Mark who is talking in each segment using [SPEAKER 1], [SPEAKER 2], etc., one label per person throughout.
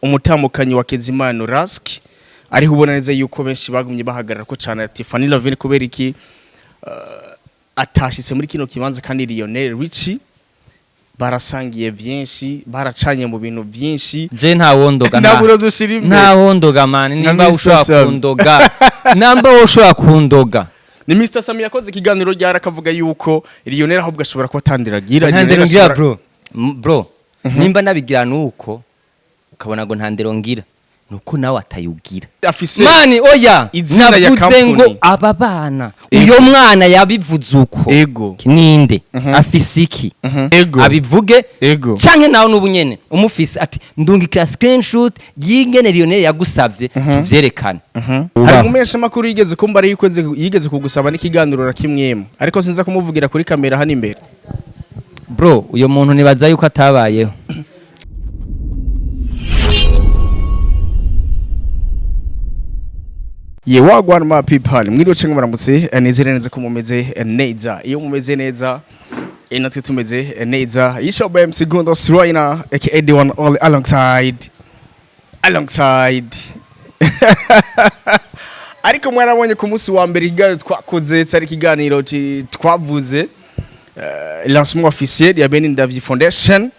[SPEAKER 1] umutamukanyi wa Kezimana Rask ariho ubona neza yuko benshi bagumye bahagarara ko cyane ati FANNY LAVINE kubera iki atashitse muri kino kibanza kandi LIONNEL barasangiye byinshi baracanye mu bintu byinshi
[SPEAKER 2] je nta wondoga
[SPEAKER 1] nta
[SPEAKER 2] wondoga man nimba ushobora kundoga namba ushobora kundoga
[SPEAKER 1] ni Mr Sammy yakoze ikiganiro ryara akavuga yuko LIONNEL ahubwo ashobora kubatandira gira
[SPEAKER 2] bro nimba nabigira nuko ukabona ngo ntandero ngira nuko nawe atayugira
[SPEAKER 1] afise
[SPEAKER 2] mani oya navuze ngo aba bana uyo mwana yabivuze uko
[SPEAKER 1] ego
[SPEAKER 2] kininde afise iki abivuge canke nawe nubunyene umufise ati ndungikira screenshot yingene LIONNEL yagusavye tuvyerekane
[SPEAKER 1] hari umesha makuru yigeze kumba ari yigeze kugusaba n'ikiganiro rakimwemo ariko sinza kumuvugira kuri kamera hano imbere
[SPEAKER 2] bro uyo muntu nibaza yuko atabayeho
[SPEAKER 1] ye wagwana ma people mwiriwe cenga muramutse nezere neza ko mumeze neza iyo mumeze neza natwe tumeze neza yisho by MC Gondo Sroina aka the one all alongside ariko mwarabonye ku munsi wa mbere igare twakoze cyari kiganiro twavuze lancement officiel ya Benin David Foundation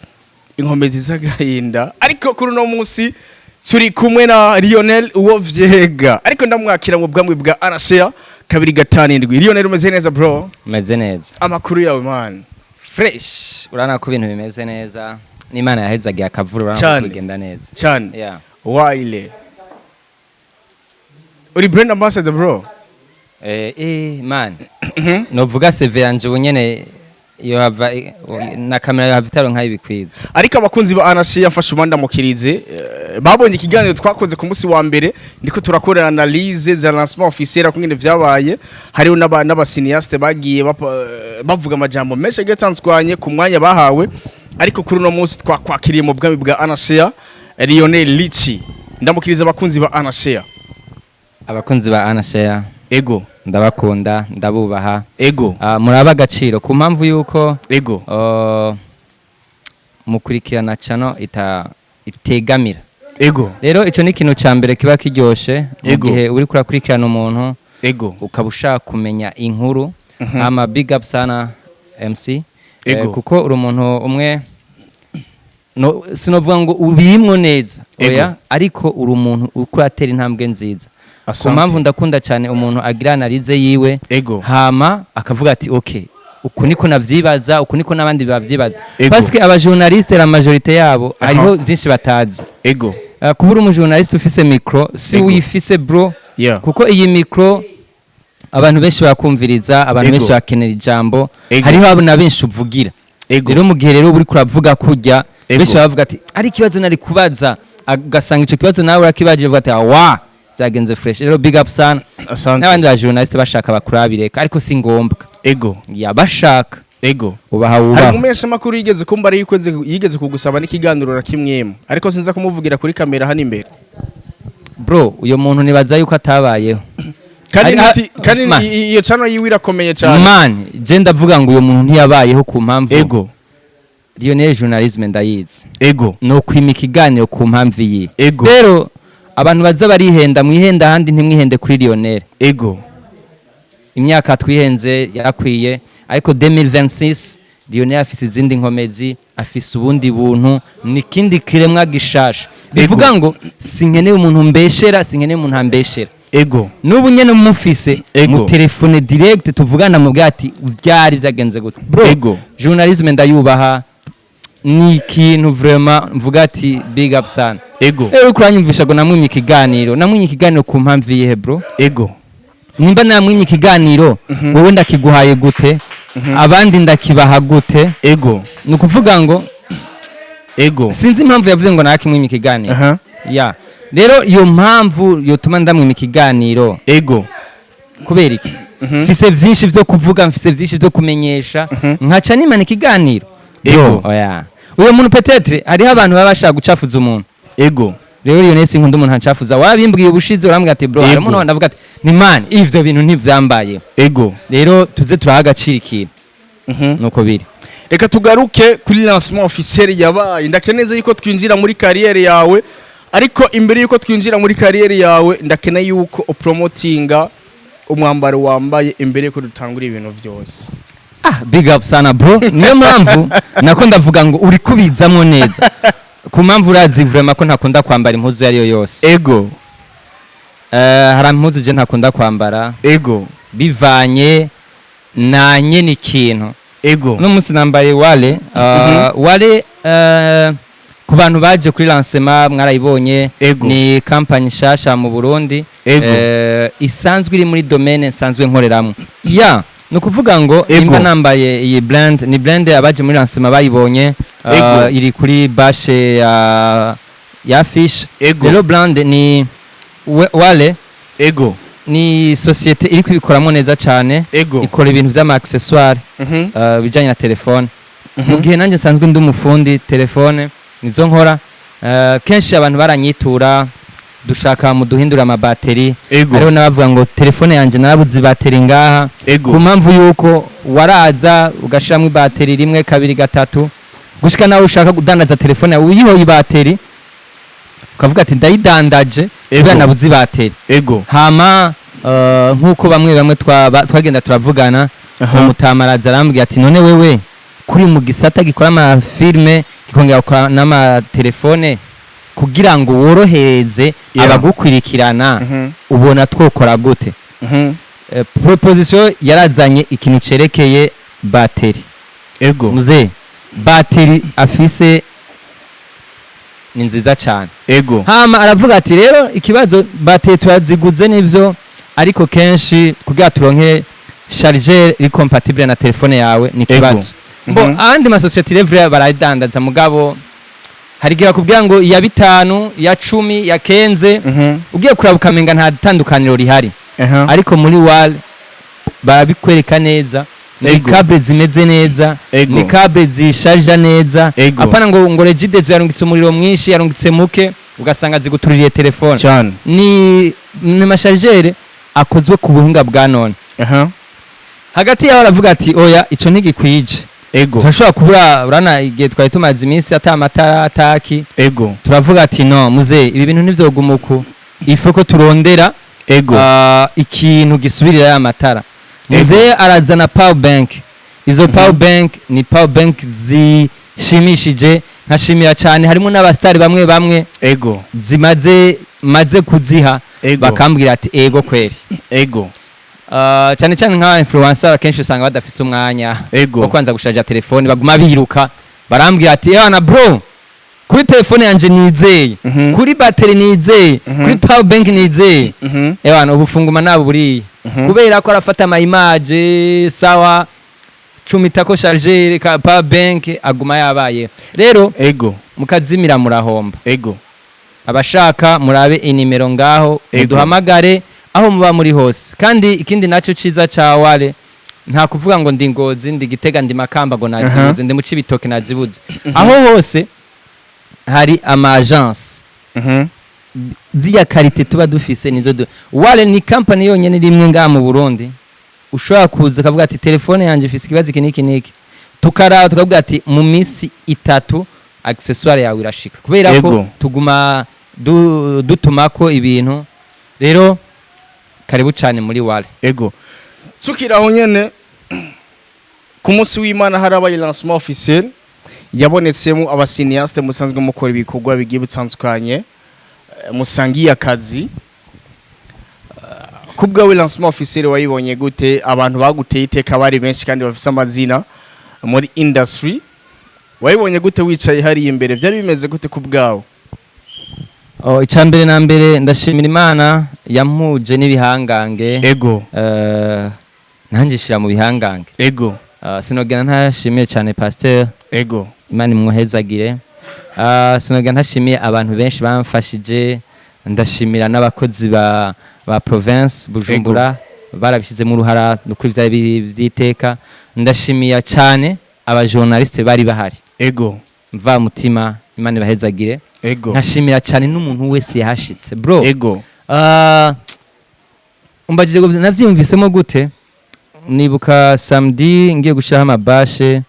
[SPEAKER 1] inkomezi zagahinda ariko kuri no munsi turi kumwe na LIONNEL Aravuye ariko ndamwakira mu bwamwe bwa Arashika 257 LIONNEL umeze neza bro
[SPEAKER 2] umeze neza
[SPEAKER 1] amakuru yawe man
[SPEAKER 2] fresh urana ko ibintu bimeze neza n'Imana yahezagiye akavura urana kugenda neza
[SPEAKER 1] cyane
[SPEAKER 2] yeah
[SPEAKER 1] waile uri brand ambassador bro
[SPEAKER 2] man novuga CV yanje ubunyene yo hava na kamera ya vitaro nk'ayibikwiza
[SPEAKER 1] ariko abakunzi ba Arashika yafashe umanda mukirize babonye ikiganiro twakoze ku munsi wa mbere ndiko turakorera analyse za lancement officiel kungene vyabaye hariho n'abasiniaste bagiye bavuga amajambo menshi agatsanzwanye ku mwanya bahawe ariko kuri no munsi twakwakiriye mu bwami bwa Arashika LIONNEL ndamukiriza abakunzi ba Arashika ego
[SPEAKER 2] ndabakunda ndabubaha
[SPEAKER 1] ego
[SPEAKER 2] muraba agaciro ku mpamvu yuko
[SPEAKER 1] ego
[SPEAKER 2] mukurikirana channel itegamira
[SPEAKER 1] ego
[SPEAKER 2] rero ico ni kintu ca mbere kiba kiryoshe mu gihe uri kurakurikirana umuntu
[SPEAKER 1] ego
[SPEAKER 2] ukabushaka kumenya inkuru ama big up sana MC kuko uri umuntu umwe no sinovuga ngo ubirimwo neza oya ariko uri umuntu ukuratera intambwe nziza ku mpamvu ndakunda cyane umuntu agira analize yiwe hama akavuga ati okay uku niko navyibaza uku niko nabandi bavyibaza parce que aba journaliste la majorité yabo ariho byinshi batazi kubura umu journaliste ufise micro si wifise bro kuko iyi micro abantu benshi bakumviriza abantu benshi bakenera ijambo hariho abo na benshi uvugira rero mu gihe rero uri kuravuga kujya benshi bavuga ati ari kibazo nari kubaza agasanga ico kibazo nawe urakibaje uvuga ati wa zagenze fresh rero big up sana n'abandi ba journaliste bashaka bakurabireka ariko si ngombwa ya bashaka ubaha
[SPEAKER 1] hari umesha makuru yigeze kumba ari yigeze kugusaba n'ikiganiro rakimwemo ariko sinza kumuvugira kuri kamera hano imbere
[SPEAKER 2] bro uyo muntu nibaza yuko atabayeho
[SPEAKER 1] kandi iyo channel yiwe irakomeye cyane
[SPEAKER 2] man je ndavuga ngo uyo muntu ntiyabayeho ku mpamvu LIONNEL journalisme ndayizi no kwima ikiganiro ku mpamvu yi rero abantu baza barihenda mwihenda handi ntimwihende kuri LIONNEL imyaka twihenze yarakwiye ariko 2026 LIONNEL afise izindi nkomezi afise ubundi buntu nikindi kiremwa gishasha bivuga ngo sinkeneye umuntu mbeshera sinkeneye umuntu ambeshera nubu nyene mufise mu telefone direct tuvugana mu bwati vyari vyagenze gute bro journalisme ndayubaha ni ikintu vraiment mvuga ati big up sana rero kuranyumvisha ngo namwimye ikiganiro ku mpamvu yihe bro nimba namwimye ikiganiro wowe ndakiguhaye gute abandi ndakibaha gute ni ukuvuga ngo sinzi impamvu yavuze ngo nakimwimye ikiganiro ya rero iyo mpamvu yotuma ndamwimye ikiganiro kubera iki mfise vyinshi vyo kuvuga mfise vyinshi vyo kumenyesha nkaca nimana ikiganiro oya uyo muntu peut-être hariho abantu baba bashaka gucafuza umuntu rero LIONNEL sinkunda umuntu ancafuza wabimbwiye ubushize urambwira ati bro harimo no ndavuga ati ni man ivyo bintu ntivyambaye rero tuze turahagacira ikintu nuko biri
[SPEAKER 1] reka tugaruke kuri lancement officiel yabaye ndakeneza yuko twinjira muri carrière yawe ariko imbere yuko twinjira muri kariyeri yawe ndakena yuko upromotinga umwambaro wambaye imbere yuko dutangura ibintu byose.
[SPEAKER 2] Big up sana bro. Niyo mpamvu nako ndavuga ngo uri kubizamo neza. Ku mpamvu urazi vraiment ko ntakunda kwambara impuzu yari yo yose.
[SPEAKER 1] Ego.
[SPEAKER 2] Hari impuzu je ntakunda kwambara.
[SPEAKER 1] Ego.
[SPEAKER 2] Bivanye na nyene ikintu.
[SPEAKER 1] Ego.
[SPEAKER 2] No munsi nambaye wale wale ku bantu baje kuri lancement mwarayibonye ni company shasha mu Burundi isanzwe iri muri domaine nsanzwe nkoreramo. No kuvuga ngo imba nambaye iyi brand ni brand abaje muri lancement bayibonye iri kuri bashe ya fish. Rero brand ni wale ni societe iri kubikoramo neza cyane ikora ibintu by'ama accessoire bijanye na telefone. Mu gihe nanjye nsanzwe ndi umufundi telefone nizo nkora kenshi abantu baranyitura dushaka mu duhindura ama battery ariho nabavuga ngo telefone yanje narabuze battery ngaha ku mpamvu yuko waraza ugashiramo battery rimwe kabiri gatatu gushika nawe ushaka kudandaza telefone uyihoye battery ukavuga ati ndayidandaje ubwo nabuze battery hama nkuko bamwe twagenda turavugana umutamaraza arambwiye ati none wewe kuri mu gisata gikora ama filme gikongera gukora n'ama telefone kugira ngo worohereze abagukwirikirana ubona twokora gute. Proposition yarazanye ikintu cerekeye battery. Muze battery afise ni nziza cyane. Hama aravuga ati rero ikibazo battery turaziguze nivyo ariko kenshi kugira turonke charger iri compatible na telefone yawe ni kibazo. Andi ma society level baradandaza mugabo harigira kubwira ngo ya 5 ya 10 ya 15 ugiye kuraba ukamenga nta tandukaniro rihari ariko muri wall barabikwereka neza ni cable zimeze neza ni cable zisharja neza apana ngo regide yarungitse umuriro mwinshi yarungitse muke ugasanga zigutuririye telefone ni mashargere akozwe ku buhinga bwa none. Hagati yaho aravuga ati oya ico ntigikwije turashobora kubura urana igihe twari tumaze iminsi atamatara ataki turavuga ati no muze ibi bintu ntivyogumuko ifoko turondera ikintu gisubirira ya matara. Muze arazana power bank izo power bank ni power bank zishimishije nkashimira cyane harimo n'abastari bamwe maze kuziha bakambwira ati kweri cyane cyane nka influencer akenshi usanga badafise umwanya wo kwanza gushaja telefone baguma biruka barambwira ati na bro kuri telefone yanje nizeye kuri battery nizeye kuri power bank nizeye ubufunguma nabo buri kubera ko arafata ama image sawa Ntaco charger ka power bank aguma yabaye rero mukazimira murahomba abashaka murabe inimero ngaho duhamagare aho muba muri hose kandi ikindi naco ciza ca wale nta kuvuga ngo ndi Ngozi ndi Gitega ndi Makamba ngo nazibuze ndi mu Cibitoke nazibuze aho hose hari ama agence ziya qualité tuba dufise nizo wale ni company yonyene rimwe nga mu Burundi ushobora kuza kavuga ati telefone yanje ifise ikibazo kiniki tukara tukavuga ati mu minsi 3 accessoire yawe irashika kubera ko tuguma dutumako ibintu rero karibu cyane muri wale tukiraho nyene ku munsi w'Imana harabaye lancement officiel yabonetsemo abasiniaste musanzwe mukora ibikorwa bigiye bitandukanye musangiye akazi kubwa lancement officiel wayibonye gute abantu baguteye iteka bari benshi kandi bafise amazina muri industry wayibonye gute wicaye hari imbere byari bimeze gute kubwawo? Icambere na mbere ndashimira Imana yampuje n'ibihangange nanjishira mu bihangange sinogena ntashimiye cyane pasteur Imana imwohezagire sinogena ntashimiye abantu benshi bamfashije ndashimira n'abakozi ba province Bujumbura barabishize mu ruhara kuri vyari byiteka ndashimiye cyane aba journaliste bari bahari mva mutima Imana ibahezagire nkashimira cyane n'umuntu wese yahashitse bro umbagije navyumvisemo gute nibuka samedi ngiye gushiraho amabashe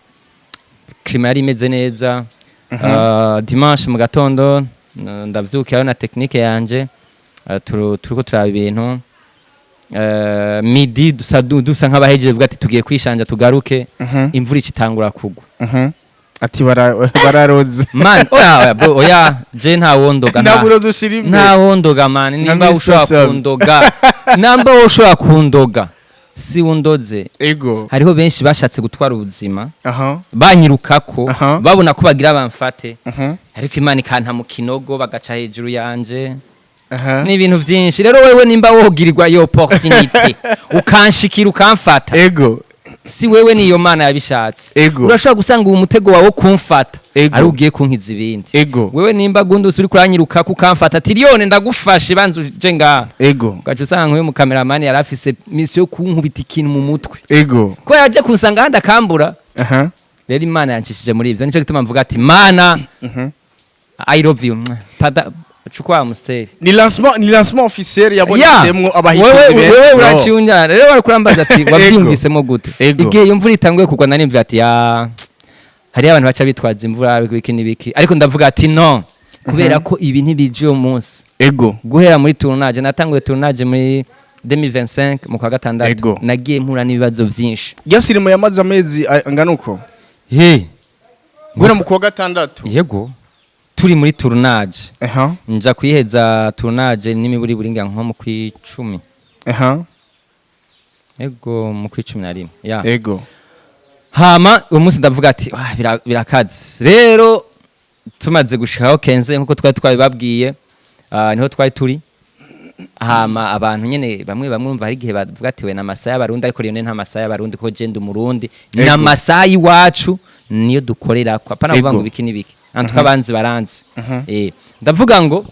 [SPEAKER 2] klima yari imeze neza dimanche mu gatondo ndavyukirayo na technique yanje turiko turaba ibintu midi dusa nk'abahejeje vuga ati tugiye kwishanja tugaruke imvura ikitangura kugwa
[SPEAKER 1] ati bararoze
[SPEAKER 2] man oya je nta wondoga nta wondoga man nimba ushobora kundoga namba ushobora kundoga si wondoze
[SPEAKER 1] ego
[SPEAKER 2] hariho benshi bashatse gutwara ubuzima banyirukako babona ko bagira bamfate ariko Imana ikanta mu kinogo bagaca hejuru yanje ni ibintu byinshi rero wewe nimba wogirirwa iyo opportunity ukanshikira ukamfata
[SPEAKER 1] ego
[SPEAKER 2] si wewe niyo Mana yabishatse urashobora gusanga uwo mutego wawe kumfata ari ugiye kunkiza ibindi wewe nimba gunduse uri kuranyiruka kukamfata ati Lione ndagufashe banzuje nga ugaca usanga nk'uyu mu cameraman yarafise mission yo kunkubita ikintu mu mutwe ko yaje kunsanga handa kambura rero Imana yancishije muri ivyo nico gituma mvuga ati Mana I love you chukwa musteri
[SPEAKER 1] ni lancement officiel yabonetsemwo abahitezi
[SPEAKER 2] benshi wewe uracyunya rero barakurambaza ati wabyumvisemo gute igihe iyo mvura itanguye kugwa nari mvuga ati hari abantu baca bitwaza imvura biki nibiki ariko ndavuga ati no kubera ko ibi ntibije uwo munsi guhera muri tournage natanguye tournage muri 2025 mu kwa gatandatu nagiye mpura n'ibibazo byinshi
[SPEAKER 1] Gasirimo yamaze amezi angana uko guhera mu kwa gatandatu
[SPEAKER 2] yego turi muri tournage nja kwiheza tournage n'imiburi buringa nko mu kwicumi ego mu kwicumi na rimwe
[SPEAKER 1] ego
[SPEAKER 2] hama umunsi ndavuga ati birakaze rero tumaze gushikaho kenze nkuko twari twabibabwiye niho twari turi hama abantu nyene bamwe urumva hari gihe bavuga ati we na masaya y'abarundi ariko Lione nta masaya y'abarundi ko je ndi umurundi na masaya iwacu niyo dukorera kwa pana kuvuga ngo biki nibiki antuka banzi baranzi ndavuga ngo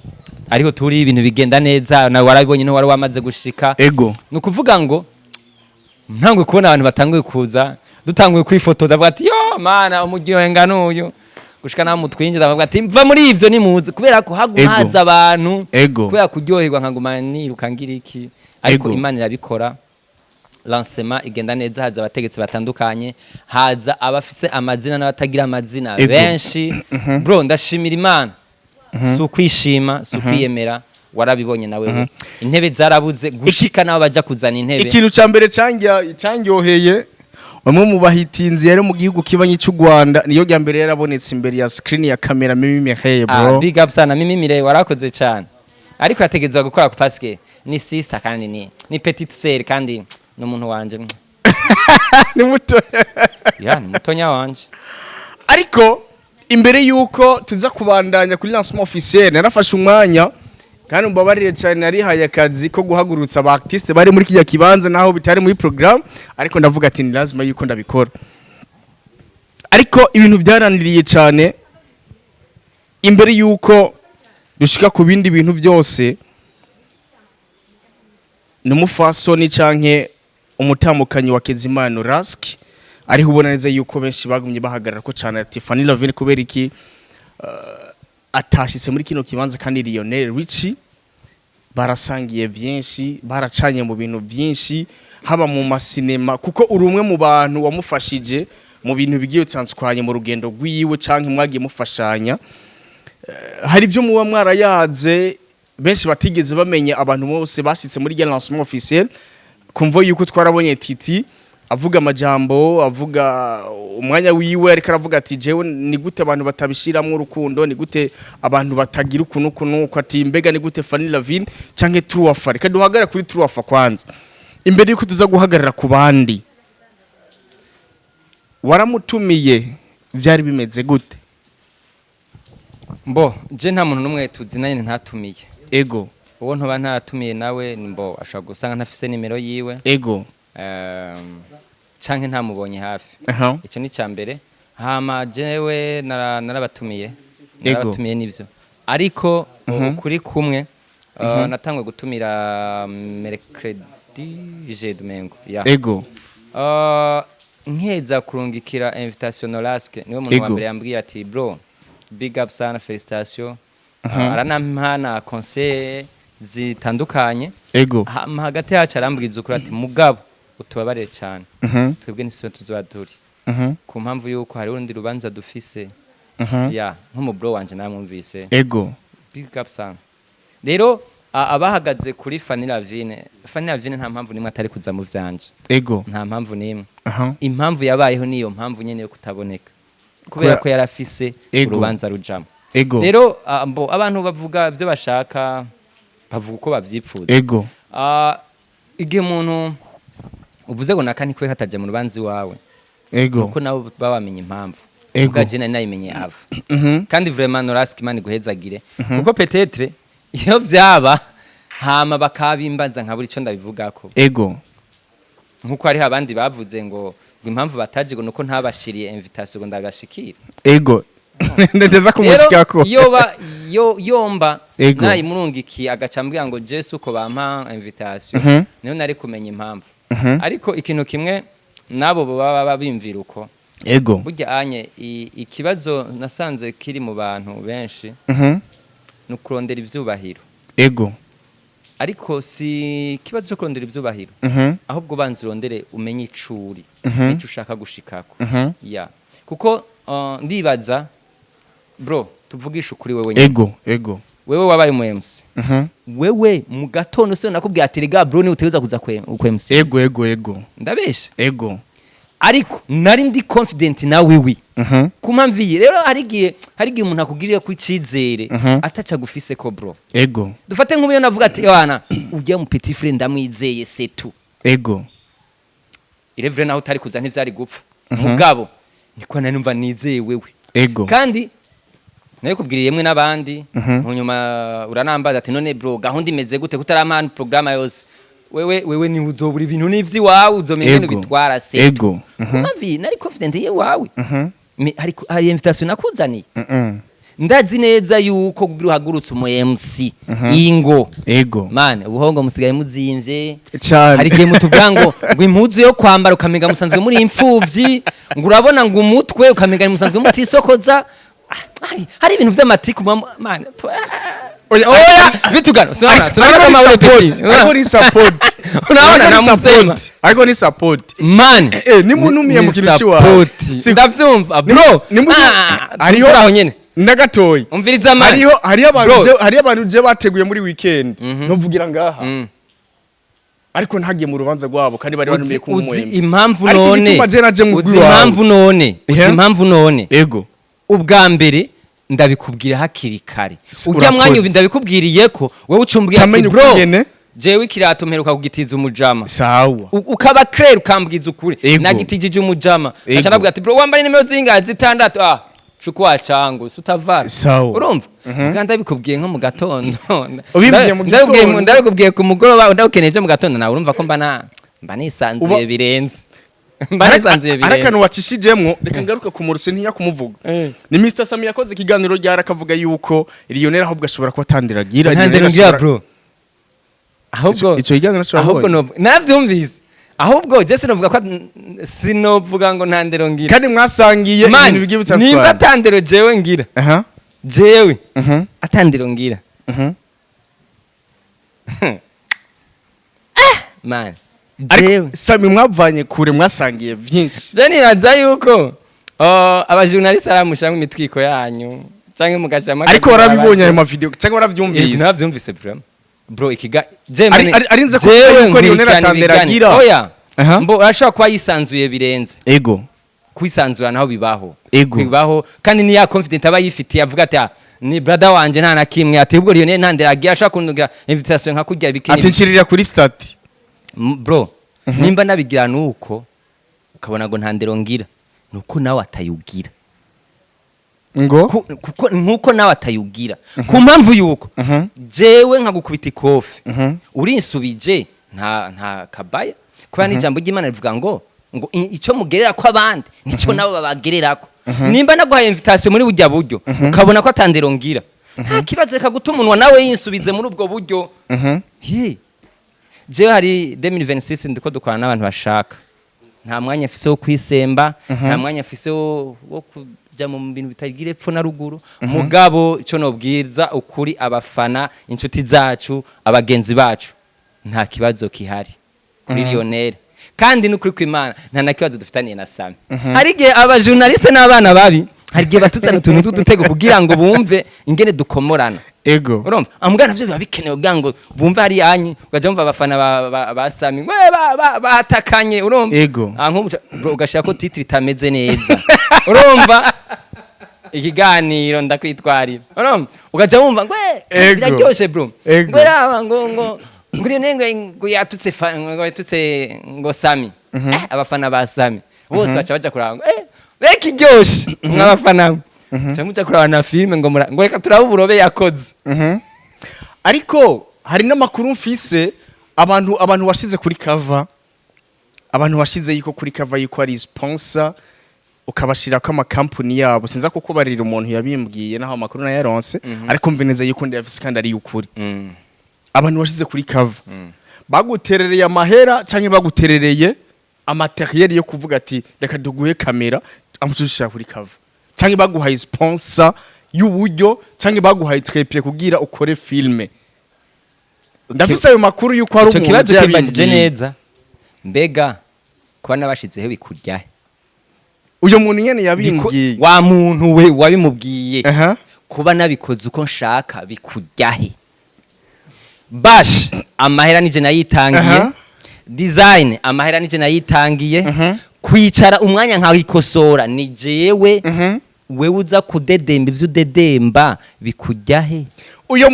[SPEAKER 2] ariko turi ibintu bigenda neza na warabibonye no wari wamaze gushika nukuvuga ngo ntangwe kubona abantu batanguye kuza dutanguye kwifoto ndavuga ati yo mana umujyohe nganuyo gushika na mutwinjiza ndavuga ati mva muri ivyo ni muzi kubera ko hagumaza abantu kubera kuryoherwa nkaguma nirukangira iki ariko Imana irabikora lancement igenda neza haza abategetsi batandukanye haza abafise amazina n'abatagira amazina benshi bro ndashimira Imana sukwishima sukwiyemera warabibonye nawe intebe zarabuze gushika nabo baja kuzana intebe
[SPEAKER 1] ikintu ca mbere cangyoheye bamwe mu bahitinzi yari mu gihugu kibanye cy'u Rwanda niyo gya mbere yarabonetse imbere ya screen ya camera Mimi Mireye bro
[SPEAKER 2] big up sana Mimi Mireye warakoze cyane ariko yategezwa gukora ku paske ni sister kandi ni petite sœur kandi n'umuntu wanje
[SPEAKER 1] ni muto
[SPEAKER 2] ni mutonya wanje
[SPEAKER 1] ariko imbere yuko tuza kubandanya kuri lancement officiel narafashe umwanya kandi umbabarire cyane narihaye akazi ko guhagurutsa aba artiste bari muri kijya kibanza naho bitari muri program ariko ndavuga ati ni lazima yuko ndabikora ariko ibintu byaraniriye cyane imbere yuko dushika ku bindi bintu byose n'umufasoni canke umutamukanyi wa Kezimana Rask ariho ubona neza yuko benshi bagumye bahagarara ko cyane ati FANNY LAVINE kubera iki atashitse muri kino kibanza kandi LIONNEL Aravuye barasangiye byinshi baracanye mu bintu byinshi haba mu masinema kuko uri umwe mu bantu wamufashije mu bintu bigiye bitsanzwanye mu rugendo rwiwe canke mwagiye mufashanya hari byo muba mwarayaze benshi batigeze bamenya abantu bose bashitse muri lancement officiel kumvo yuko twarabonye Titi avuga amajambo avuga umwanya wiwe ariko aravuga ati jewe ni gute abantu batabishiramwe urukundo ni gute abantu batagira ukuntu ati mbega ni gute FANNY LAVINE canke True Affair reka duhagarara kuri True Affair kwanza imbere yuko tuza guhagarara ku bandi waramutumiye byari bimeze gute
[SPEAKER 2] mbo je nta muntu numwe tuzinanye ntatumiye uwo ntoba ntaratumiye nawe mbo ashaka gusanga ntafise nimero yiwe canke ntamubonye hafi ico ni cyambere hama jewe narabatumiye nivyo ariko kuri kumwe natangwe gutumira mercredi jedomengo nkeza kurungikira invitation Rask niwe muntu wa mbere yambwiye ati bro big up sana felicitation aranampana conseil zitandukanye hagati yacu arambwiza ukuri ati mugabo utubabare cyane twebwe nisiwe tuzoba turi ku mpamvu yuko hari urundi rubanza dufise nko mu bro wanje namwumvise big up sana rero abahagaze kuri Fanny Lavine nta mpamvu nimwe atari kuza mu vyanje
[SPEAKER 1] ego
[SPEAKER 2] nta mpamvu nimwe
[SPEAKER 1] aha
[SPEAKER 2] impamvu yabayeho niyo mpamvu nyene yo kutaboneka kubera ko yarafise urubanza rujamo
[SPEAKER 1] ego
[SPEAKER 2] rero abantu bavuga byo bashaka bavuga uko bavyipfuza
[SPEAKER 1] ego
[SPEAKER 2] igihe umuntu uvuze ngo nakani kwe hataje mu rubanzi wawe
[SPEAKER 1] ego
[SPEAKER 2] uko nabo bawamenye impamvu
[SPEAKER 1] ego
[SPEAKER 2] ugaje nayimenye ava kandi vraiment noraski mani guhezagire kuko peut-être iyo vyaba hama bakabimbaza nkaburi ico ndabivugako
[SPEAKER 1] ego
[SPEAKER 2] nkuko hari abandi bavuze ngo impamvu bataje ngo nuko ntabashiriye invitation ngo ndabashikira
[SPEAKER 1] ego ndeza kumushikako
[SPEAKER 2] yomba nayi murungiki agacambwira ngo Jesu uko bampa invitation niyo nari kumenya impamvu ariko ikintu kimwe nabo baba babimvira uko
[SPEAKER 1] ego
[SPEAKER 2] burya anye ikibazo nasanze kiri mu bantu benshi nukurondera ivyubahiro
[SPEAKER 1] ego
[SPEAKER 2] ariko si kibazo cyo kurondera ivyubahiro ahubwo banze urondere umenye icuri icyo ushaka gushikako ya kuko ndibaza bro tuvugisha ukuri wewe
[SPEAKER 1] ego
[SPEAKER 2] wewe wabaye mu MC wewe mu gatondo se nakubwiye ati rega bro ni uteza kuza ku MC
[SPEAKER 1] ego
[SPEAKER 2] ndabesha
[SPEAKER 1] ego
[SPEAKER 2] ariko nari ndi confident na wewe kumamviye rero harigiye umuntu akugiriye ku icizere ataca gufise ko bro
[SPEAKER 1] ego
[SPEAKER 2] dufate nk'ubu navuga ati wana ujya mu petit frère ndamwizeye setu
[SPEAKER 1] ego
[SPEAKER 2] irevre naho utari kuza ntivyari gupfa mugabo niko nari numva nizeye wewe
[SPEAKER 1] ego
[SPEAKER 2] kandi nayo kubwiriye yemwe n'abandi mu nyuma uranambaza ati none bro gahunda imeze gute kutaramana programa yose wewe ni uzobura ibintu n'ivyi wawe uzomenya ibintu bitwara se
[SPEAKER 1] ego
[SPEAKER 2] kumamvi nari confident ye wawe hari invitation nakuzaniye ndazi neza yuko kugira uhagurutse umu MC ingo
[SPEAKER 1] ego
[SPEAKER 2] man ubuhongo musigaye muzimvye
[SPEAKER 1] cyane
[SPEAKER 2] hari gihe mutuvuga ngo impuzu yo kwambara ukamega musanzwe muri imfuvyi ngo urabona ngo umutwe ukamega musanzwe mutisokoza hari ibintu vy'amatiku man oya bitugano
[SPEAKER 1] ariko ni support
[SPEAKER 2] unaona namusema
[SPEAKER 1] ariko ni support
[SPEAKER 2] man
[SPEAKER 1] ni muntu umiye mu kintu ciwawe
[SPEAKER 2] ndavyumva bro
[SPEAKER 1] hariho
[SPEAKER 2] aho nyene
[SPEAKER 1] ndagatoyi
[SPEAKER 2] umviriza man
[SPEAKER 1] hariho abantu je bateguye muri weekend novugira ngaha ariko ntagiye mu rubanza rwabo kandi bari banumiye ku
[SPEAKER 2] uzi impamvu none
[SPEAKER 1] ego
[SPEAKER 2] ubwa mbere ndabikubwira hakiri kare ujya mwanya ubi ndabikubwiriye ko wewe ucumbwiye ati bro jewe ikirato mperuka kugitiza umujama
[SPEAKER 1] sawa
[SPEAKER 2] ukaba clair ukambwiza ukuri nagitijije umujama acha nabwira ati bro wambare nimero zingazi 6 chukwa changu sutavara urumva kandi abikubwiye nko mu gatondo ndabikubwiye ku mugoroba ndabukeneje mu gatondo nawe urumva ko mba nisanzuye birenze
[SPEAKER 1] arakanu wacishijemwo reka ngaruka ku murusi ntiya kumuvuga ni Mr Sammy yakoze ikiganiro ryara akavuga yuko LIONNEL ahubwo ashobora kubatandiragira
[SPEAKER 2] bro ahubwo
[SPEAKER 1] ico kiganiro
[SPEAKER 2] ahubwo navyumvise ahubwo je sinovuga ko sinovuga ngo ntandero ngira
[SPEAKER 1] kandi mwasangiye ibintu bigibutsa twara
[SPEAKER 2] nimba atandero jewe ngira jewe atandero ngira man
[SPEAKER 1] Sammy mwavanye kure mwasangiye byinshi
[SPEAKER 2] je nibaza yuko abajournaliste aramushamwe imitwiko yanyu canke mugashama
[SPEAKER 1] ariko warabibonye ayo mavideo canke waravyumvise
[SPEAKER 2] navyumvise bro ikiga
[SPEAKER 1] arinze ko LIONNEL atanderagira
[SPEAKER 2] oya mbo ashaka kwa yisanzuye birenze
[SPEAKER 1] ego
[SPEAKER 2] kwisanzura naho bibaho kandi ni ya confident aba yifitiye avuga ati ni brother wanje nta nakimwe ati ubwo LIONNEL ntanderagira ashaka kundugira invitation nka kujya bikini
[SPEAKER 1] ati nshirira kuri stati
[SPEAKER 2] bro nimba nabigira nuko ukabona ngo ntandero ngira nuko nawe atayugira
[SPEAKER 1] ngo
[SPEAKER 2] kuko nkuko nawe atayugira ku mpamvu yuko jewe nkagukubita ikofi urinsubije nta kabaya kuba n'ijambo ry'Imana rivuga ngo ico mugerera ko abandi nico nabo babagererako nimba naguhaye invitation muri burya buryo ukabona ko atandero ngira nta kibazo reka guta umunwa nawe yinsubize muri ubwo buryo je hari 2026 ndiko dukorana n'abantu bashaka nta mwanya afise wo kwisemba nta mwanya afise wo kujya mu bintu bitagira epfo na ruguru mugabo ico nobwiza ukuri abafana inshuti zacu abagenzi bacu nta kibazo kihari kuri LIONNEL kandi n'ukuri kw'Imana nta nakibazo dufitaniye na Sammy hari gihe abajournaliste n'abana babi hari gihe batuzana utuntu tw'udutego kugira ngo bumve ingene dukomorana
[SPEAKER 1] ego
[SPEAKER 2] urumva ambwa navyo biba bikenewe gango bumva ari yanyi ugaje mva abafana ba Sammy we batakanye urumva
[SPEAKER 1] ego
[SPEAKER 2] bro ugashaka ko titre itameze neza urumva ikiganiro ndakwitwarira urumva ugaje wumva ngwe biraryoshe bro ngo yaba ngo nguri nenge ngo yatutse ngo Sammy abafana ba Sammy bose baca baja kuranga reka iryoshe mwabafana cyangwa kuraba na filme ngo reka turabe uburobe yakoze
[SPEAKER 1] ariko hari n'amakuru mfise abantu washize kuri cover abantu washize yiko kuri cover yiko ari sponsor ukabashira ko amakampani yabo sinza kuko barira umuntu yabimbwiye naho amakuru na yaronse ariko mbeneza yiko ndi yafise kandi ari ukuri abantu washize kuri cover baguterereye amahera canke baguterereye amateriel yo kuvuga ati reka duguhe kamera amushishira kuri cover canke baguhaye sponsor y'uburyo canke baguhaye trépied kugira ukore filme ndafise ayo makuru yuko ari umuntu
[SPEAKER 2] yabibajije neza mbega ko nabashizeho bikuryahe
[SPEAKER 1] uyo muntu nyene yabimbwiye
[SPEAKER 2] wa muntu we wabimubwiye kuba nabikoze uko nshaka bikuryahe bash amahera nije nayitangiye design amahera nije nayitangiye kwicara umwanya nkawikosora ni jewe wewe uza kudedemba ivyo udedemba bikuryahe
[SPEAKER 1] uyo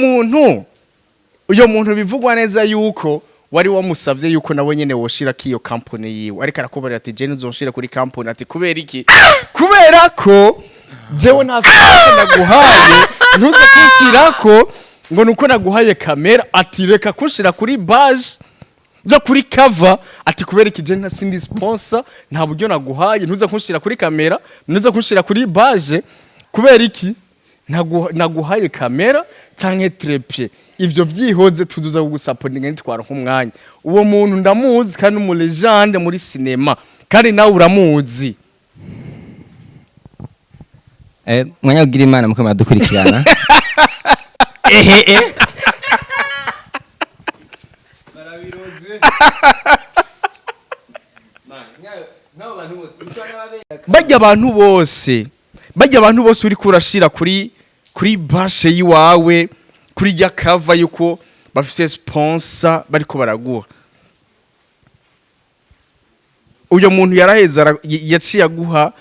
[SPEAKER 1] muntu bivugwa neza yuko wari wamusavye yuko nawe nyene woshira kiyo company yiwe ariko arakubarira ati je nuzonshira kuri company ati kubera iki kubera ko jewe ntazose naguhaye ntuze kunshirako ngo nuko naguhaye kamera ati reka kunshira kuri badge no kuri cover ati kubera iki je ntasindi sponsor nta buryo naguhaye ntuze kunshira kuri kamera ntuze kunshira kuri badge kubera iki naguhaye kamera canke trépied ivyo vyihoze tuzuza kugusupportinga nitwara nk'umwanya uwo muntu ndamuzi kandi mu legende muri cinema kandi nawe uramuzi
[SPEAKER 2] mwanya ugira imana muko madukurikirana
[SPEAKER 1] bajya abantu bose uri kurashira kuri bashe yiwawe kuri ya cover yuko bafise sponsor bariko baraguha uyo muntu yaraheza yaciye aguha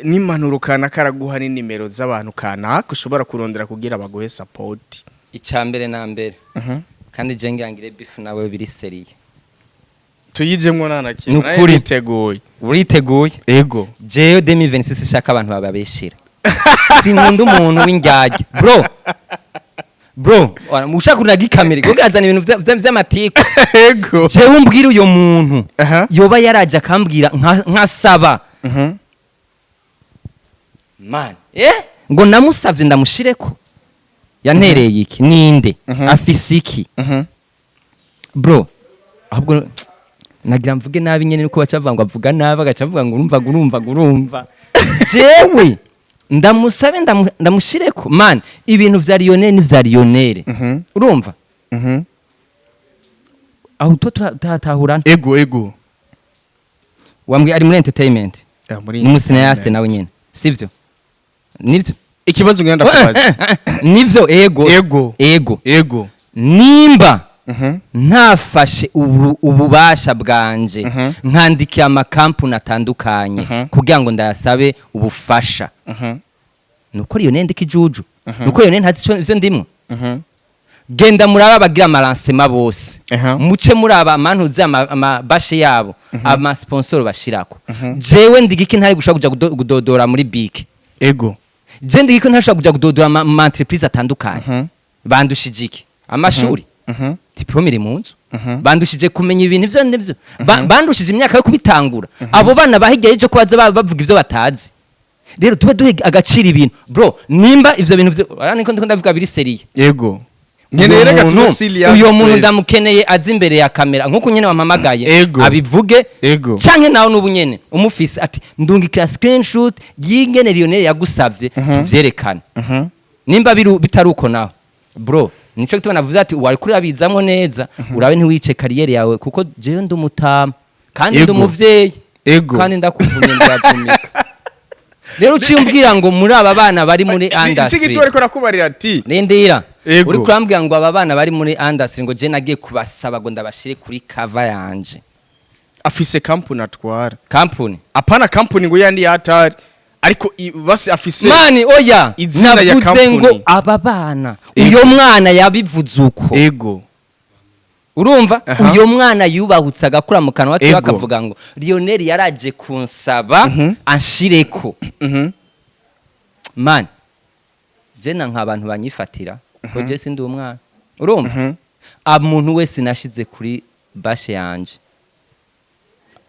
[SPEAKER 1] n'impanuro kana karaguha ni nimero z'abantu kana ushobora kurondera kugira baguhe support
[SPEAKER 2] icambere na mbere kandi je ngangire beef nawe biri seriye
[SPEAKER 1] tuyijemwo nanakino nayo
[SPEAKER 2] uriteguye
[SPEAKER 1] ego
[SPEAKER 2] jeyo 2026 shaka abantu bababeshira sinkunda umuntu w'ingyage bro mushaka kunaga ikamera kugazana ibintu vy'amatiko
[SPEAKER 1] ego
[SPEAKER 2] je umbwira uyo muntu yoba yaraje akambwira nkasaba man ngo namusavye ndamushireko yantereye iki ninde afise iki bro ahubwo nagira mvuge nabi nyene nuko bacavangwa avuga nabi agacavuga ngo urumva jewe ndamusabe ndamushireko man ibintu vya Lionel ni vya Lionel urumva aho tutatahurana
[SPEAKER 1] ego
[SPEAKER 2] wambwe ari muri entertainment ni musinayaste nawe nyene sivyo nivyo
[SPEAKER 1] ikibazo ngenda kubaza
[SPEAKER 2] nivyo ego nimba ntafashe ububasha bwanje nkandikiye amakampuni atandukanye kugira ngo ndayasabe ubufasha nuko Lionel ndikijuju nuko Lionel ntazi ivyo ndimwe genda muraba bagira amalancement bose muce muraba amantuze amabashe yabo ama sponsor bashirako jewe ndigiki ntari gushaka kuja kudodora muri big
[SPEAKER 1] ego
[SPEAKER 2] je ndigiki ntashaka kuja kudodora ama entreprise atandukanye bandushije iki amashuri diplome iri munzu bandushije kumenya ibintu ivyo ndivyo bandushije imyaka yo kubitangura abo bana bahigiye ejo kwaza bavuga ivyo batazi rero tuba duhe agacira ibintu bro nimba ivyo bintu niko ndavuga biri seriye
[SPEAKER 1] yego nyene reka tubesilia
[SPEAKER 2] uyo muntu ndamukeneye azi imbere ya kamera nkuko nyene wamamagaye abivuge canke nawo nubunyene umufisi ati ndungikira screenshot yingene Lionel yagusavye tuvyerekana nimba bitaruko nawo bro nico gituma navuze ati wari kuri abizamwo neza urabe ntiwice kariyeri yawe kuko jewe ndumutama kandi ndumuvyeyi kandi ndakuvumye ndavumika rero ucimbwira ngo muri aba bana bari muri Anderson
[SPEAKER 1] iki gitu ariko nakubarira ati
[SPEAKER 2] Nindira uri kurambwira ngo aba bana bari muri Anderson ngo je nagiye kubasaba ngo ndabashire kuri cover yanje
[SPEAKER 1] afise company atwara
[SPEAKER 2] company
[SPEAKER 1] apana company ngo yandi yatari ariko basi afise
[SPEAKER 2] mani oya
[SPEAKER 1] izina ya company
[SPEAKER 2] ngo aba bana uyo mwana yabivuze uko
[SPEAKER 1] ego
[SPEAKER 2] urumva uyo mwana yubahutse agakura mu kanwa kiwe akavuga ngo Lionel yaraje kunsaba anshireko man je na nk'abantu banyifatira ko je sindi umwana urumva umuntu wese nashize kuri bashe yanje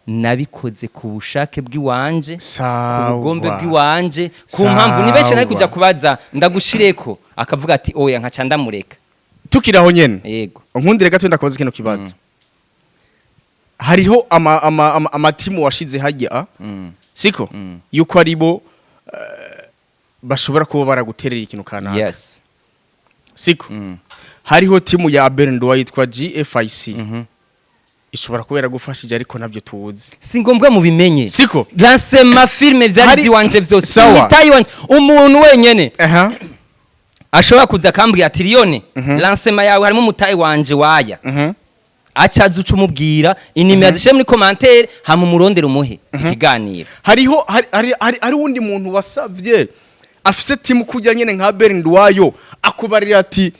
[SPEAKER 2] nabikoze ku bushake bw'iwanje ku bugombe bw'iwanje ku mpamvu ni benshi nari kujya kubaza ndagushireko akavuga ati oya nkaca ndamureka
[SPEAKER 1] tukiraho nyene
[SPEAKER 2] yego
[SPEAKER 1] nkundire gato ndakoze kino kibazo hariho amatimu washize hajya siko yuko aribo bashobora kuba baraguterera ikintu kanaka
[SPEAKER 2] yes
[SPEAKER 1] siko hariho timu ya Berndo yitwa GFIC ishobora kubera gufashije ariko nabyo tubuze
[SPEAKER 2] si ngombwa mu bimenye
[SPEAKER 1] siko
[SPEAKER 2] lancement filme byari wanje byose imitayi wanje umuntu wenyene ashobora kuza kambwira ati Lionel lancement yawe harimo umutayi wanje waya acaza ucumubwira inime yazishe muri commentaire hama umurondera umuhe ikiganiro
[SPEAKER 1] hariho hari wundi muntu wasavye afise timu kujya nyene nka Berndo wayo akubarira ati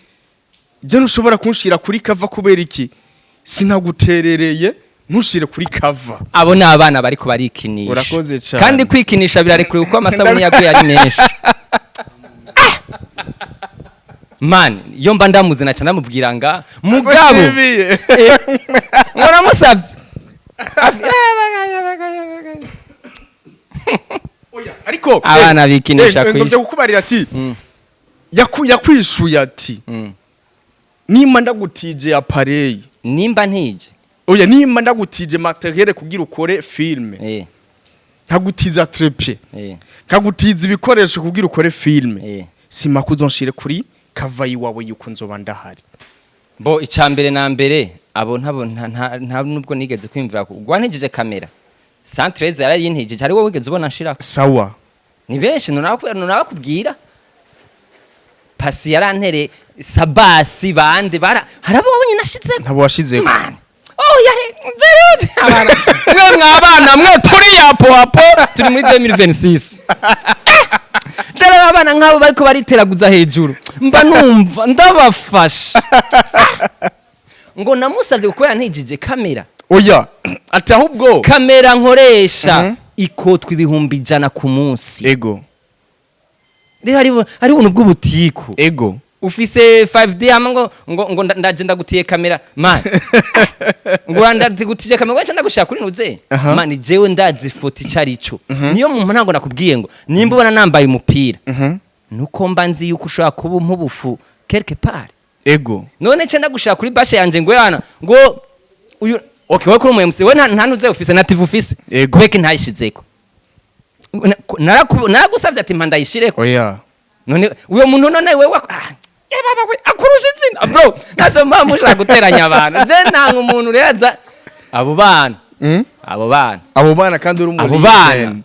[SPEAKER 1] je nushobora kunshira kuri cover kubera iki sinaguterereye ntushire kuri cover
[SPEAKER 2] abo ni abana bariko barikinisha
[SPEAKER 1] urakoze cyane
[SPEAKER 2] kandi kwikinisha birarekure uko amasabuni yaguye ari menshi man yo mba ndamuzi naca ndamubwira nga mugabo ngora musavye
[SPEAKER 1] oya ariko
[SPEAKER 2] abana bikinisha
[SPEAKER 1] kwisha ngombe gukubarira ati yakwishuye ati nimba ndagutije appareil
[SPEAKER 2] nimba ntije
[SPEAKER 1] oya nimba ndagutije matériel kugira ukore filme ntagutiza trépied ntagutiza ibikoresho kugira ukore filme sima kuzonshire kuri kavayi wawe yuko nzoba ndahari
[SPEAKER 2] bo icambere na mbere abo nta nubwo nigeze kwimvira ko gwantejeje kamera Santreze yarayintejeje ari wowe wigeze ubona nshira
[SPEAKER 1] sawa
[SPEAKER 2] ni benshi nonabakubwira pasi yarantere sabasi bande harabo wabonye nashize
[SPEAKER 1] ntabo washize
[SPEAKER 2] oh yare abana mwe mwabana mwe turi yapo turi muri 2026 Jara abana nkabo bariko bariteraguza hejuru mba numva ndabafasha ngo namusavye gukorera ntijije kamera
[SPEAKER 1] oya ati ahubwo
[SPEAKER 2] kamera nkoresha ikotwa 100 ku munsi
[SPEAKER 1] ego
[SPEAKER 2] rero ari buntu bw'ubutiko
[SPEAKER 1] ego
[SPEAKER 2] ufise 5D hama ngo ndaje ndagutiye kamera man ngo ndagutije kamera ngo ndagushaka kuri nuze man jewe ndazi foto icarico niyo mu ntango nakubwiye ngo nimba ubona nambaye umupira nuko mba nzi yuko ushaka kuba umpubufu quelque part
[SPEAKER 1] ego
[SPEAKER 2] none cyo ndagushaka kuri bashe yanje ngo yana ngo uyu okay we kuri umuyemse we nta nuze ufise na TV ufise kubeka ntayishizeko naragusavye ati mpa ndayishireko
[SPEAKER 1] oya
[SPEAKER 2] none uyo muntu none we baba we akurusha izina bro nazo mpamvu ushaka guteranya abantu je nanga umuntu reza abo bana
[SPEAKER 1] kandi uri umuntu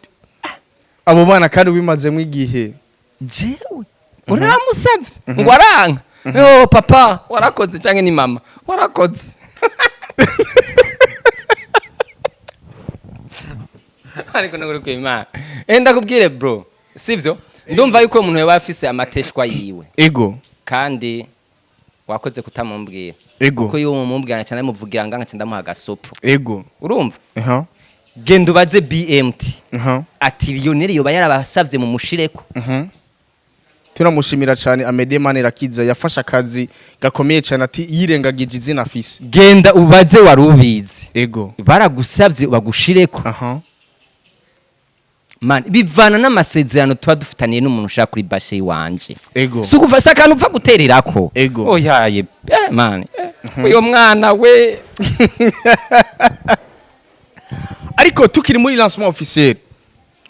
[SPEAKER 1] abo bana kandi ubimazemo igihe
[SPEAKER 2] jewe uramusavye ngo aranga yo papa warakoze canke ni mama warakoze ariko nagore ko imana enda kubwire bro sivyo ndumva yuko umuntu yaba afise amateshwa yiwe
[SPEAKER 1] ego
[SPEAKER 2] kandi wakoze kutamumbwira
[SPEAKER 1] ego
[SPEAKER 2] kuko yo mumbwira cyane muvugira nganga ndamuha gasopo
[SPEAKER 1] ego
[SPEAKER 2] urumva genda ubaze BMT ati Lionel yoba yarabasavye mu mushireko
[SPEAKER 1] turamushimira cyane Amede Manirakiza yafasha akazi gakomeye cyane ati yirengagije izina afise
[SPEAKER 2] genda ubaze warubizi
[SPEAKER 1] ego
[SPEAKER 2] baragusavye bagushireko man bivana n'amasezerano tuba dufitaniye n'umuntu ushaka kuri bashe wanje
[SPEAKER 1] ego
[SPEAKER 2] sukuva sakana upfa gutererako
[SPEAKER 1] ego
[SPEAKER 2] oyaye man uyo mwana we
[SPEAKER 1] ariko tukiri muri lancement officiel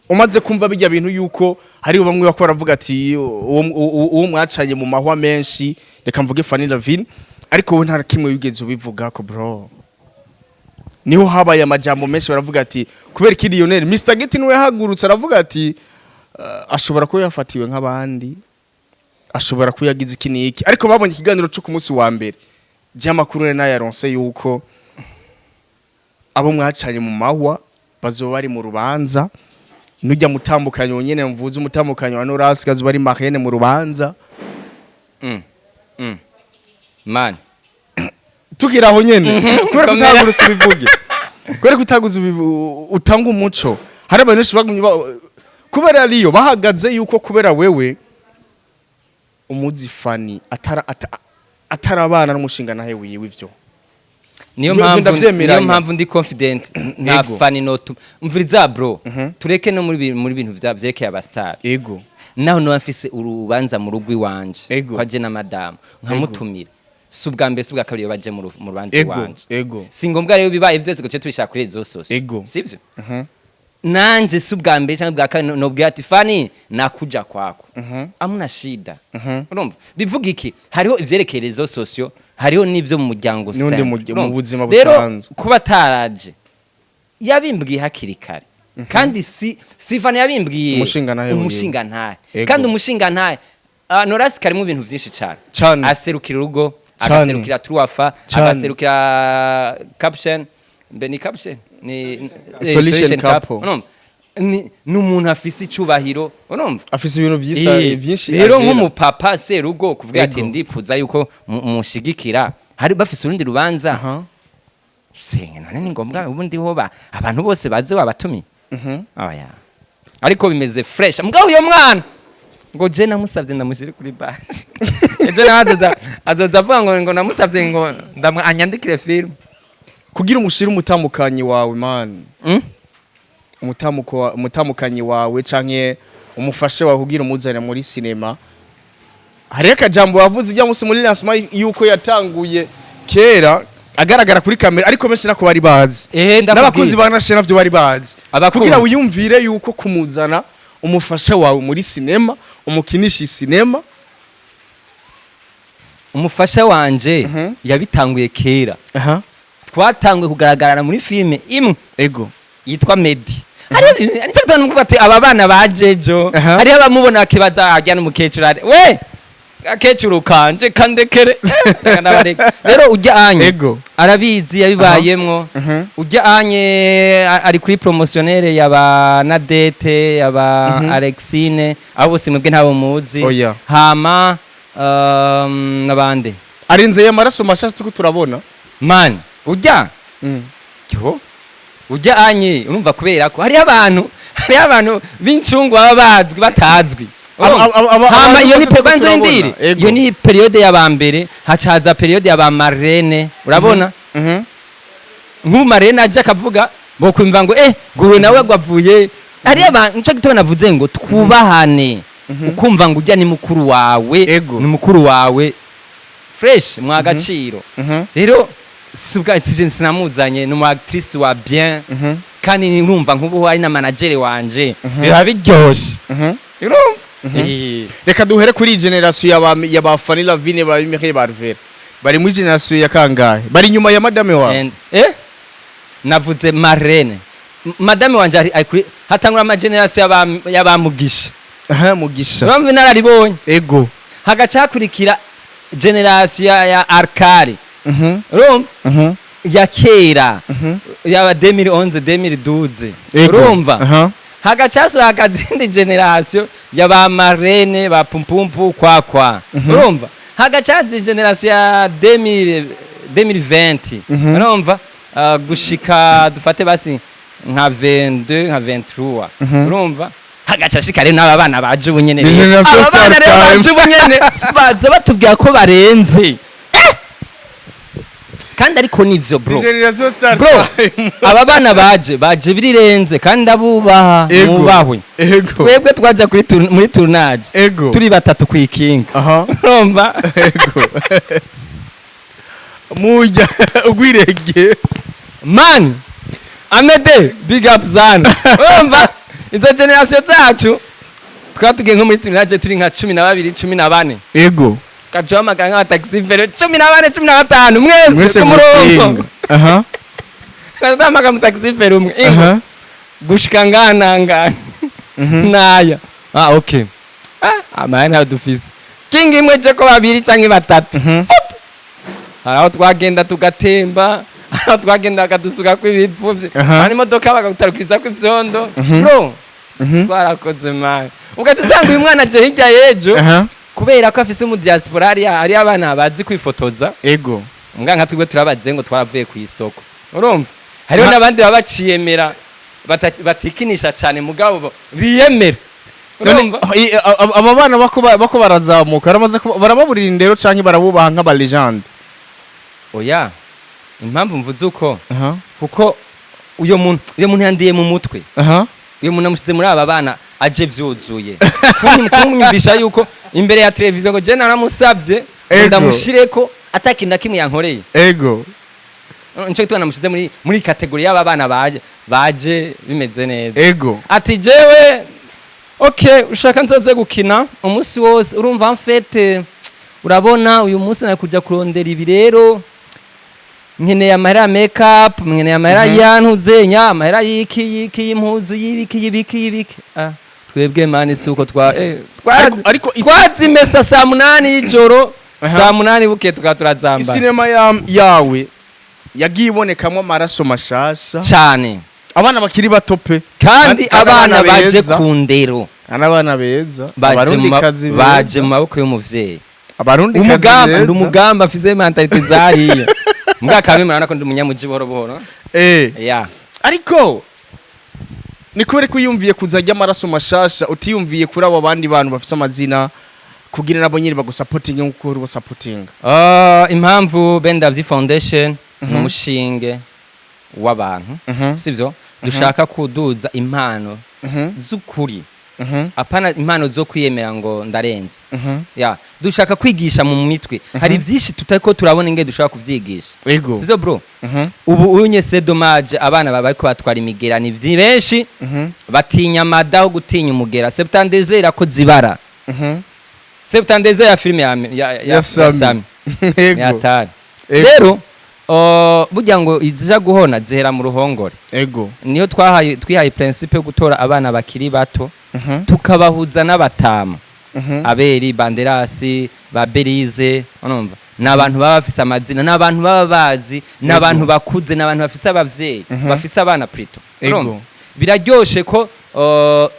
[SPEAKER 1] umaze kumva bijya bintu yuko hari bamwe bakora bavuga ati uwo mwacaye mu mahwa menshi reka mvuge Fanny Lavine ariko we nta kimwe wigeze ubivuga ko bro niho habaye amajambo menshi baravuga ati kubera ki Lionel Mr Geti niwe hagurutse aravuga ati ashobora kuba yafatiwe nk'abandi ashobora kuba yagize iki n'iki ariko babonye ikiganiro cyo ku munsi wa mbere by'amakuru nayo yaronse yuko abo mwacanye mu mahwa bazoba bari mu rubanza nujya mutambukanyo nyene mvuze umutambukanyo wa Norasi kazo bari mahene mu rubanza
[SPEAKER 2] man
[SPEAKER 1] tugira aho nyene kubera kutagurusa ubivuge kubera kutaguza utanga umuco hari abantu benshi bagumye kubera ariyo bahagaze yuko kubera wewe umuzi Fanny atarabana n'umushinga nahe wiwe ivyo
[SPEAKER 2] niyo mpamvu ndi confident na Fanny notu mviriza bro tureke no muri bintu vyekeye abastar
[SPEAKER 1] ego
[SPEAKER 2] naho no afise urubanza mu rugwi wanje kwaje na madame nkamutumira subwa mbere subwa kabiri baje mu rubanza wanje si ngombwa rero bibaye vyose ko tubishaka kuri rezo sose sivyo nanje subwa mbere cyangwa bwa kabiri no bwati Fanny nakuja kwako amuna shida urumva bivuga iki hariho ivyerekeye rezo sosio hariho nivyo mu muryango
[SPEAKER 1] se mu buzima busanzwe
[SPEAKER 2] kuba taraje yabimbwiye hakiri kare kandi si Fanny yabimbwiye umushinga ntahe kandi umushinga ntahe Norasi karimo ibintu vyinshi cyane aserukira urugo agaserukira truafa agaserukira caption mbe ni caption ni
[SPEAKER 1] solution couple
[SPEAKER 2] n'umuntu afise icubahiro urumva
[SPEAKER 1] afise ibintu byinshi
[SPEAKER 2] rero nk'umupapa serugo kuvuga ati ndipfuza yuko mushigikira hari bafise urundi rubanza senga none ni ngombwa ubundi hoba abantu bose baze wabatumi oya ariko bimeze fresh mbwa uyo mwana ngo je namusavye ndamushire kuri baje ejo azoza avuga ngo namusavye ngo anyandikire film
[SPEAKER 1] kugira umushire umutamukanyi wawe man umutamukanyi wawe canke umufashe wawe kugira umuzane muri cinema hari akajambo wavuze ijya musi muri lancement yuko yatanguye kera agaragara kuri kamera ariko menshi nako bari bazi n'abakunzi banashe navyo bari bazi kugira wiyumvire yuko kumuzana umufasha wawe muri cinema umukinishi cinema
[SPEAKER 2] umufasha wanje yabitanguye kera twatanguye kugaragara muri filme imwe yitwa Medi nicyo gitanu kuvuga ati aba bana bajejo hariho abamubona bakibaza ajya n'umukecuru we akecuru kanje kandekere rero ujya anye arabizi yabibayemwo ujya anye ari kuri promotionnaire yaba Nadete yaba Alexine abo bose mwebwe ntabo muzi hama nabande
[SPEAKER 1] arinze y'amaraso mashasha tuko turabona
[SPEAKER 2] man ujya ujya anye urumva kubera ko hari abantu b'incungwa babazwi batazwi hama iyo ni pebanzo indiri iyo ni periode y'abambere hacaza periode y'abamarene urabona nk'umarene aje akavuga bo kwimva ngo guru nawe gwavuye hari abantu nco gitona navuze ngo twubahane ukumva ngo ujya ni mukuru wawe fresh mwagaciro rero subwa sinamuzanye no actrice wa bien kandi nirumva nk'ubu hari na manager wanje biba biryoshe
[SPEAKER 1] reka duhere kuri generation yaba Fanny Lavine ba MR Areke bari muri generation ya kangahe bari nyuma ya madame wa
[SPEAKER 2] navuze marene madame wanje ari kuri hatangura ama generation yabamugisha
[SPEAKER 1] mugisha
[SPEAKER 2] urumva nararibonye hagacakurikira generation ya Arkari urumva ya kera ya 2011 2012 urumva hagacaso hakazindi generation ya ba marene ba pumpumpu kwa urumva hagacazi generation ya 2020 urumva gushika dufate basi nka 22 nka 23 urumva hagacashika rero n'aba bana baje ubunyene aba bana rero baje ubunyene baza batubwira ko barenze kandi ariko nivyo bro aba bana baje birirenze kandi abubaha mubahwe twebwe twaja muri tournage turi batatu kwikinga urumva
[SPEAKER 1] muja ugwirege
[SPEAKER 2] man amede big up zana urumva izo generation zacu twatugiye nko muri tournage turi nka 12 14 kajoma kanga taxi vero 14 15 mwese kumurongo kadama kama taxi vero umwe gushika ngana naya okay. Amahera dufise king imwe je ko babiri canke batatu aho twagenda tugatemba aho twagenda akadusuka kw'ibipfuvye ari imodoka bagagutarukiriza kw'ivyondo bro twarakoze man ugaca usanga uyu mwana je hirya yejo kubera ko afise mu diaspora ari abana bazi kwifotoza ego
[SPEAKER 1] mbwa nka twebwe turabaze ngo twaravuye ku isoko urumva hariho nabandi baba baciyemera batikinisha cyane mugabo biyemera urumva
[SPEAKER 2] aba bana bako barazamuka barababurira indero canke barabubaha nk'aba legend
[SPEAKER 1] oya impamvu mvuze uko kuko uyo muntu yandiye mu mutwe uyo muntu amushize muri aba bana aje vyuzuye kumwumvisha yuko imbere ya televiziyo ngo je naramusavye ndamushireko atakinda kimwe yankoreye
[SPEAKER 2] ego
[SPEAKER 1] nco tubana mushize muri kategori y'aba bana baje bimeze neza
[SPEAKER 2] ego
[SPEAKER 1] ati jewe okay ushaka nzoze gukina umunsi wose urumva mfete urabona uyu munsi nakuja kurondera ibi rero nkeneye amahera make-up nkeneye amahera yantuze nya amahera yiki y'impuzu y'ibiki twebwe mani suko ariko twazimesa saa 8 y'ijoro saa 8 buke tukaturazamba
[SPEAKER 2] isinema yawe yagiye ibonekamwe amaraso mashasha
[SPEAKER 1] cyane
[SPEAKER 2] abana bakiri bato pe
[SPEAKER 1] kandi abana baje kundero
[SPEAKER 2] abana beza
[SPEAKER 1] abarundi kazi baje mu maboko y'umuvyeyi
[SPEAKER 2] abarundi kazi
[SPEAKER 1] umugamba afise mentalite zariye mbwaka bimana ko ndi munyamuji buhoro yeah
[SPEAKER 2] ariko ni kubera ko yumviye kuzajya amaraso mashasha utiyumviye kuri abo bandi bantu bafise amazina kugira nabo nyiri bagusupporting nkuko uri supporting
[SPEAKER 1] impamvu Bendavyi Foundation n'umushinge w'abantu sivyo dushaka kuduza impano z'ukuri apana impano zo kwiyemera ngo ndarenze ya dushaka kwigisha mu mitwe hari byinshi tutako turabona inge dushaka kuvyigisha sivyo bro ubu unye c'est dommage abana baba ariko batwara imigera ni benshi batinya madaho gutinya umugera septandezera ko zibara septandezera ya filime ya Sammy yatari rero burya ngo izija guhona zihera mu ruhongore
[SPEAKER 2] ego
[SPEAKER 1] niyo twihaye principe yo gutora abana bakiri bato tukabahuza n'abatama aberi banderasi ba Berize urumva nabantu baba bafise amazina nabantu baba bazi nabantu bakuze nabantu bafise abavyeyi bafise abana prito urumva biraryoshe ko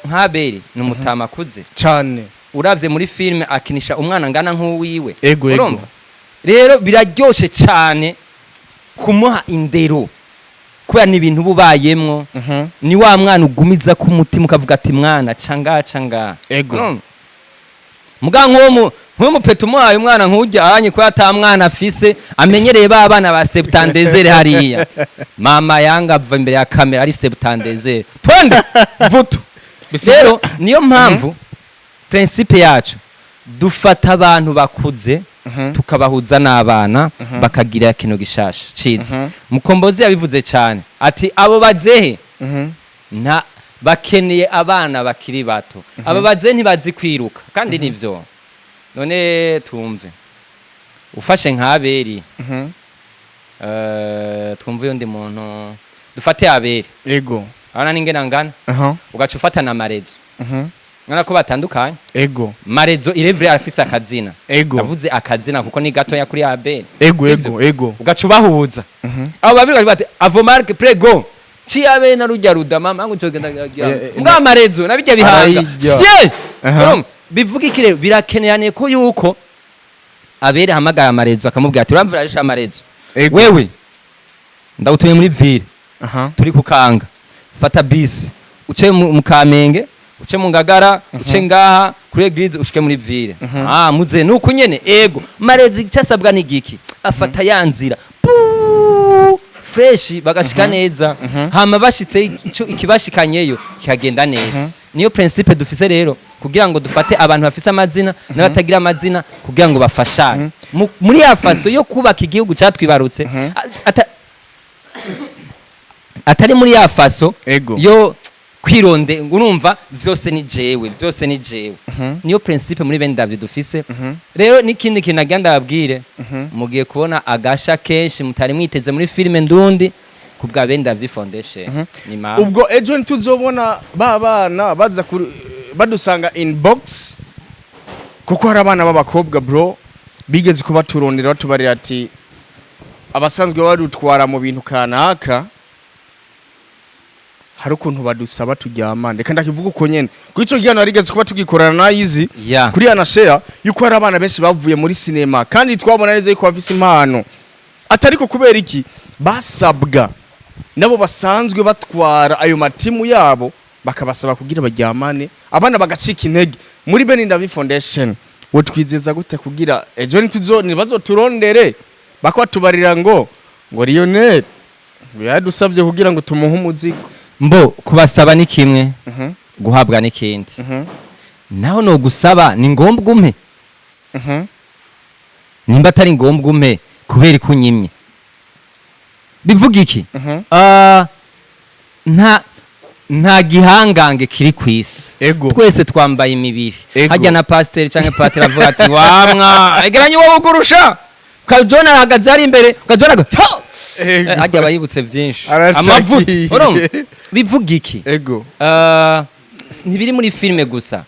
[SPEAKER 1] nk'aberi n'umutama kuze
[SPEAKER 2] cyane
[SPEAKER 1] uravye muri filme akinisha umwana ngana nk'uwiwe
[SPEAKER 2] urumva
[SPEAKER 1] rero biraryoshe cyane kumuha indero kubera n'ibintu bubayemwo ni wa mwana ugumiza ku mutima ukavuga ati mwana canga
[SPEAKER 2] ego
[SPEAKER 1] muga nk'uwo petu umuhaye umwana nk'ujya ahanye ko ata mwana afise amenyereye ba bana ba septandezere hariya mama yanga ava imbere ya kamera ari septandezere twende vutu rero niyo mpamvu principe yacu dufata abantu bakuze tukabahuza n'abana bakagira kino gishasha ciza mukombozi yabivuze cyane ati abo bazehe nta bakeneye abana bakiri bato aba bazehe ntibazi kwiruka kandi nivyo none tumve ufashe nk'aberi twumve yundi muntu dufate aberi
[SPEAKER 2] ego
[SPEAKER 1] abana n'ingena ngana ugaca ufata na marezo Ngana ko batandukanye
[SPEAKER 2] ego
[SPEAKER 1] marezo irevre afise akazina
[SPEAKER 2] navuze
[SPEAKER 1] akazina kuko ni gato ya kuri abel
[SPEAKER 2] ego
[SPEAKER 1] ugacubahuza abo babiri bati avomarque prego ci abe na rujya rudama mangu cogenda nga marezo nabijya bihanga bivuga iki rero birakenerane ko yuko abere hamagara marezo akamubwira ati uramvira arisha marezo wewe ndagutuye muri ville turi kukanga fata bisi uce mu Kamenge uce mu Ngagara uce ngaha kuri eglise ushike muri ville muze nuko nyene ego marezi cyasabwa n'igiki afata yanzira fresh bagashika neza hama bashitse ico ikibashikanyeyo kikagenda neza niyo principe dufise rero kugira ngo dufate abantu bafise amazina n'abatagira amazina kugira ngo bafashane muri ya faso yo kubaka igihugu cyatwibarutse atari muri ya faso yo kwironde urumva vyose ni jewe niyo principe muri Bendavyi dufise rero nikindi kintu agenda babwire mugiye kubona agasha kenshi mutari mwiteze muri filime ndundi kubwa Bendavyi Foundation
[SPEAKER 2] ubwo ejo ntuzobona babana baza
[SPEAKER 1] badusanga inbox kuko hari abana b'abakobwa bro bigeze kubaturondera batubarira ati abasanzwe badutwara mu bintu kanaka hari ukuntu badusaba turyamane reka ndakivuga uko nyene kuri ico gihano harigeze kuba tugikorana na Izi kuri anashare yuko hari abana benshi bavuye muri cinema kandi twabona neza yuko bafise impano atariko kubera iki basabwa nabo basanzwe batwara ayo matimu yabo bakabasaba kugira baryamane abana bagacika intege muri Benindavi Foundation wo twizeza gute kugira ejo nibazoturondere bakwatubarira ngo Lionel yadusabye kugira ngo tumuhe umuzigo
[SPEAKER 2] mbo kubasaba ni kimwe guhabwa n'ikindi naho no gusaba ni ngombwa umpe nimba atari ngombwa umpe kubera kunyimye bivuga iki nta gihangange kiri kwisi twese twambaye imibiri hajya na pasiteri canke patiri avuga ati wamwa egeranye wowe ugurusha kajona arahagaze ari imbere kajona hajya abayibutse byinshi amavuta bivuga iki ntibiri muri filime gusa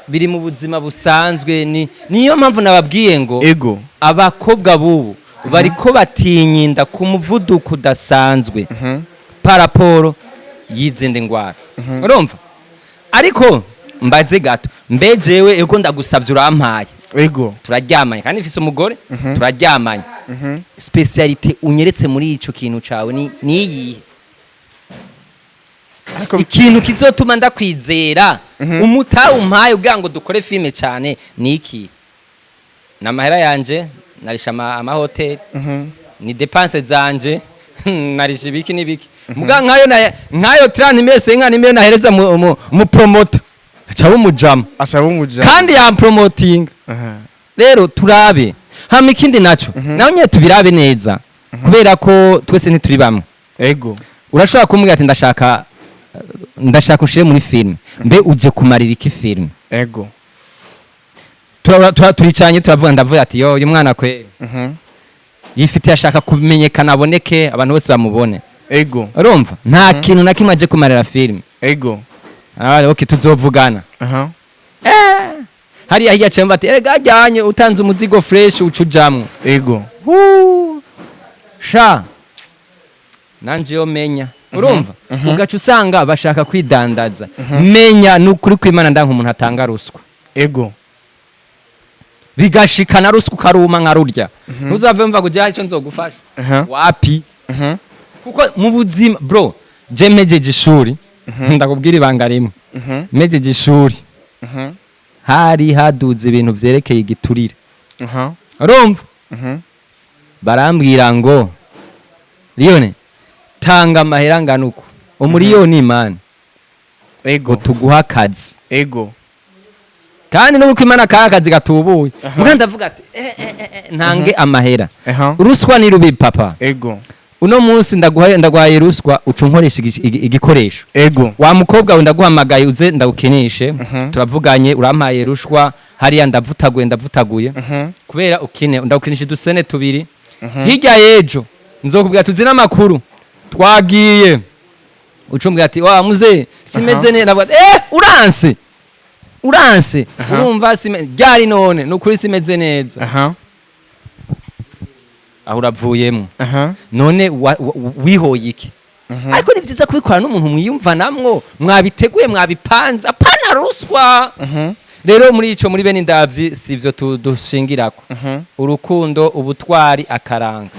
[SPEAKER 2] biri mu buzima busanzwe niyo mpamvu nababwiye ngo abakobwa bubu bariko batinyinda ku muvuduko udasanzwe paraporo y'izindi ngwara urumva ariko mbaze gato mbejewe ego ndagusavye urampaye turaryamanye kandi mfise umugore turaryamanye specialite unyeretse muri ico kintu cawe ni iyi ikintu kizotuma ndakwizera umutawu umpaye ugira ngo dukore filme cyane ni iki namahera yanje narisha amahoteli ni dépense zanje narisha ibiki nibiki muga nkayo 30 mese inka nimero nahereza mu promoter acaba umujama kandi ya promoting rero turabe hama ikindi naco naho nye tubirabe neza kubera ko twese ntituri bamwe urashobora kumubwira ati ndashaka ushire muri film mbe uje kumarira iki film turicanye turavuga ndavuga ati yo uyu mwana kwe yifite ashaka kumenyekana aboneke abantu bose bamubone urumva nta kintu na kimwe aje kumarira film okay tuzovugana hariya hirya cyangwa ati ajyanye utanze umuzigo fresh ucujamwe sha nanje yo menya urumva ugaca usanga bashaka kwidandaza menya nukuri kwimana ndanka umuntu atanga ruswa bigashikana ruswa ukaruma nkarurya ntuzave mva kujya icyo nzogufasha wapi kuko mu buzima bro je mejeje ishuri ndakubwira ibanga rimwe mejeje ishuri hari haduze ibintu vyerekeye igiturire urumva barambwira ngo Lionel tanga amahera nganuko umuriyoni man tuguha akazi kandi nuko imana kazi gatubuye muga ndavuga ati ntange amahera ruswa ni rubi papa uno munsi ndaguhaye ruswa ucunkoresha igikoresho wa mukobwa ndaguhamagaye uze ndagukinishe turavuganye urampaye ruswa hariya ndavutaguye kubera ukine ndagukinisha dusene tubiri hirya yejo nzokubwira tuzina makuru twagiye ucumbwira ati wa muze simeze neza ndavuga uranse urumva ryari none nukuri simeze neza aho uravuyemo none wihoye iki ariko ni byiza kubikora n'umuntu mwiyumva namwo mwabiteguye mwabipanze apana ruswa rero muri ico muri Benindavi sivyo tudushingirako urukundo ubutwari akaranga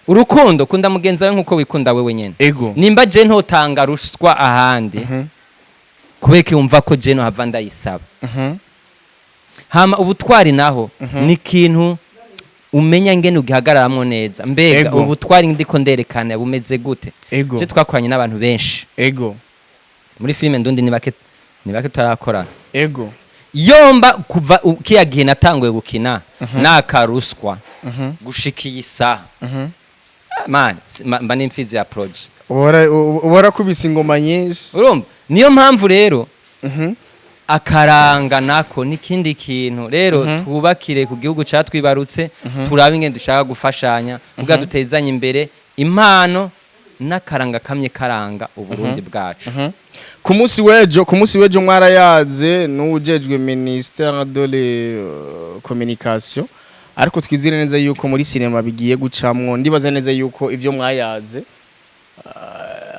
[SPEAKER 2] urukundo kunda mugenza we nkuko wikunda wewe nyene nimba je ntotanga ruswa ahandi kubeke umva ko je no hava ndayisaba hama ubutwari naho ni kintu umenya ngene ugihagararamwo neza mbega ubutwari ndiko nderekana bumeze gute je twakoranye n'abantu benshi muri filme ndundi ni bake tutarakora yomba kuva kiya gihe natanguye gukina nakaruswa gushikiye isaha man mba nimfizi ya project
[SPEAKER 1] ubora kubisa ingoma nyinshi
[SPEAKER 2] urumva niyo mpamvu rero akaranga nako nikindi kintu rero twubakire ku gihugu cyatwibarutse turabe ingene dushaka gufashanya ubwa dutezanye imbere impano n'akaranga kamye karanga uburundi bwacu.
[SPEAKER 1] ku munsi wejo mwarayaze n'ujejwe ministère de la communication ariko twizire neza yuko muri cinema bigiye gucamwo ndibaza neza yuko ivyo mwayaze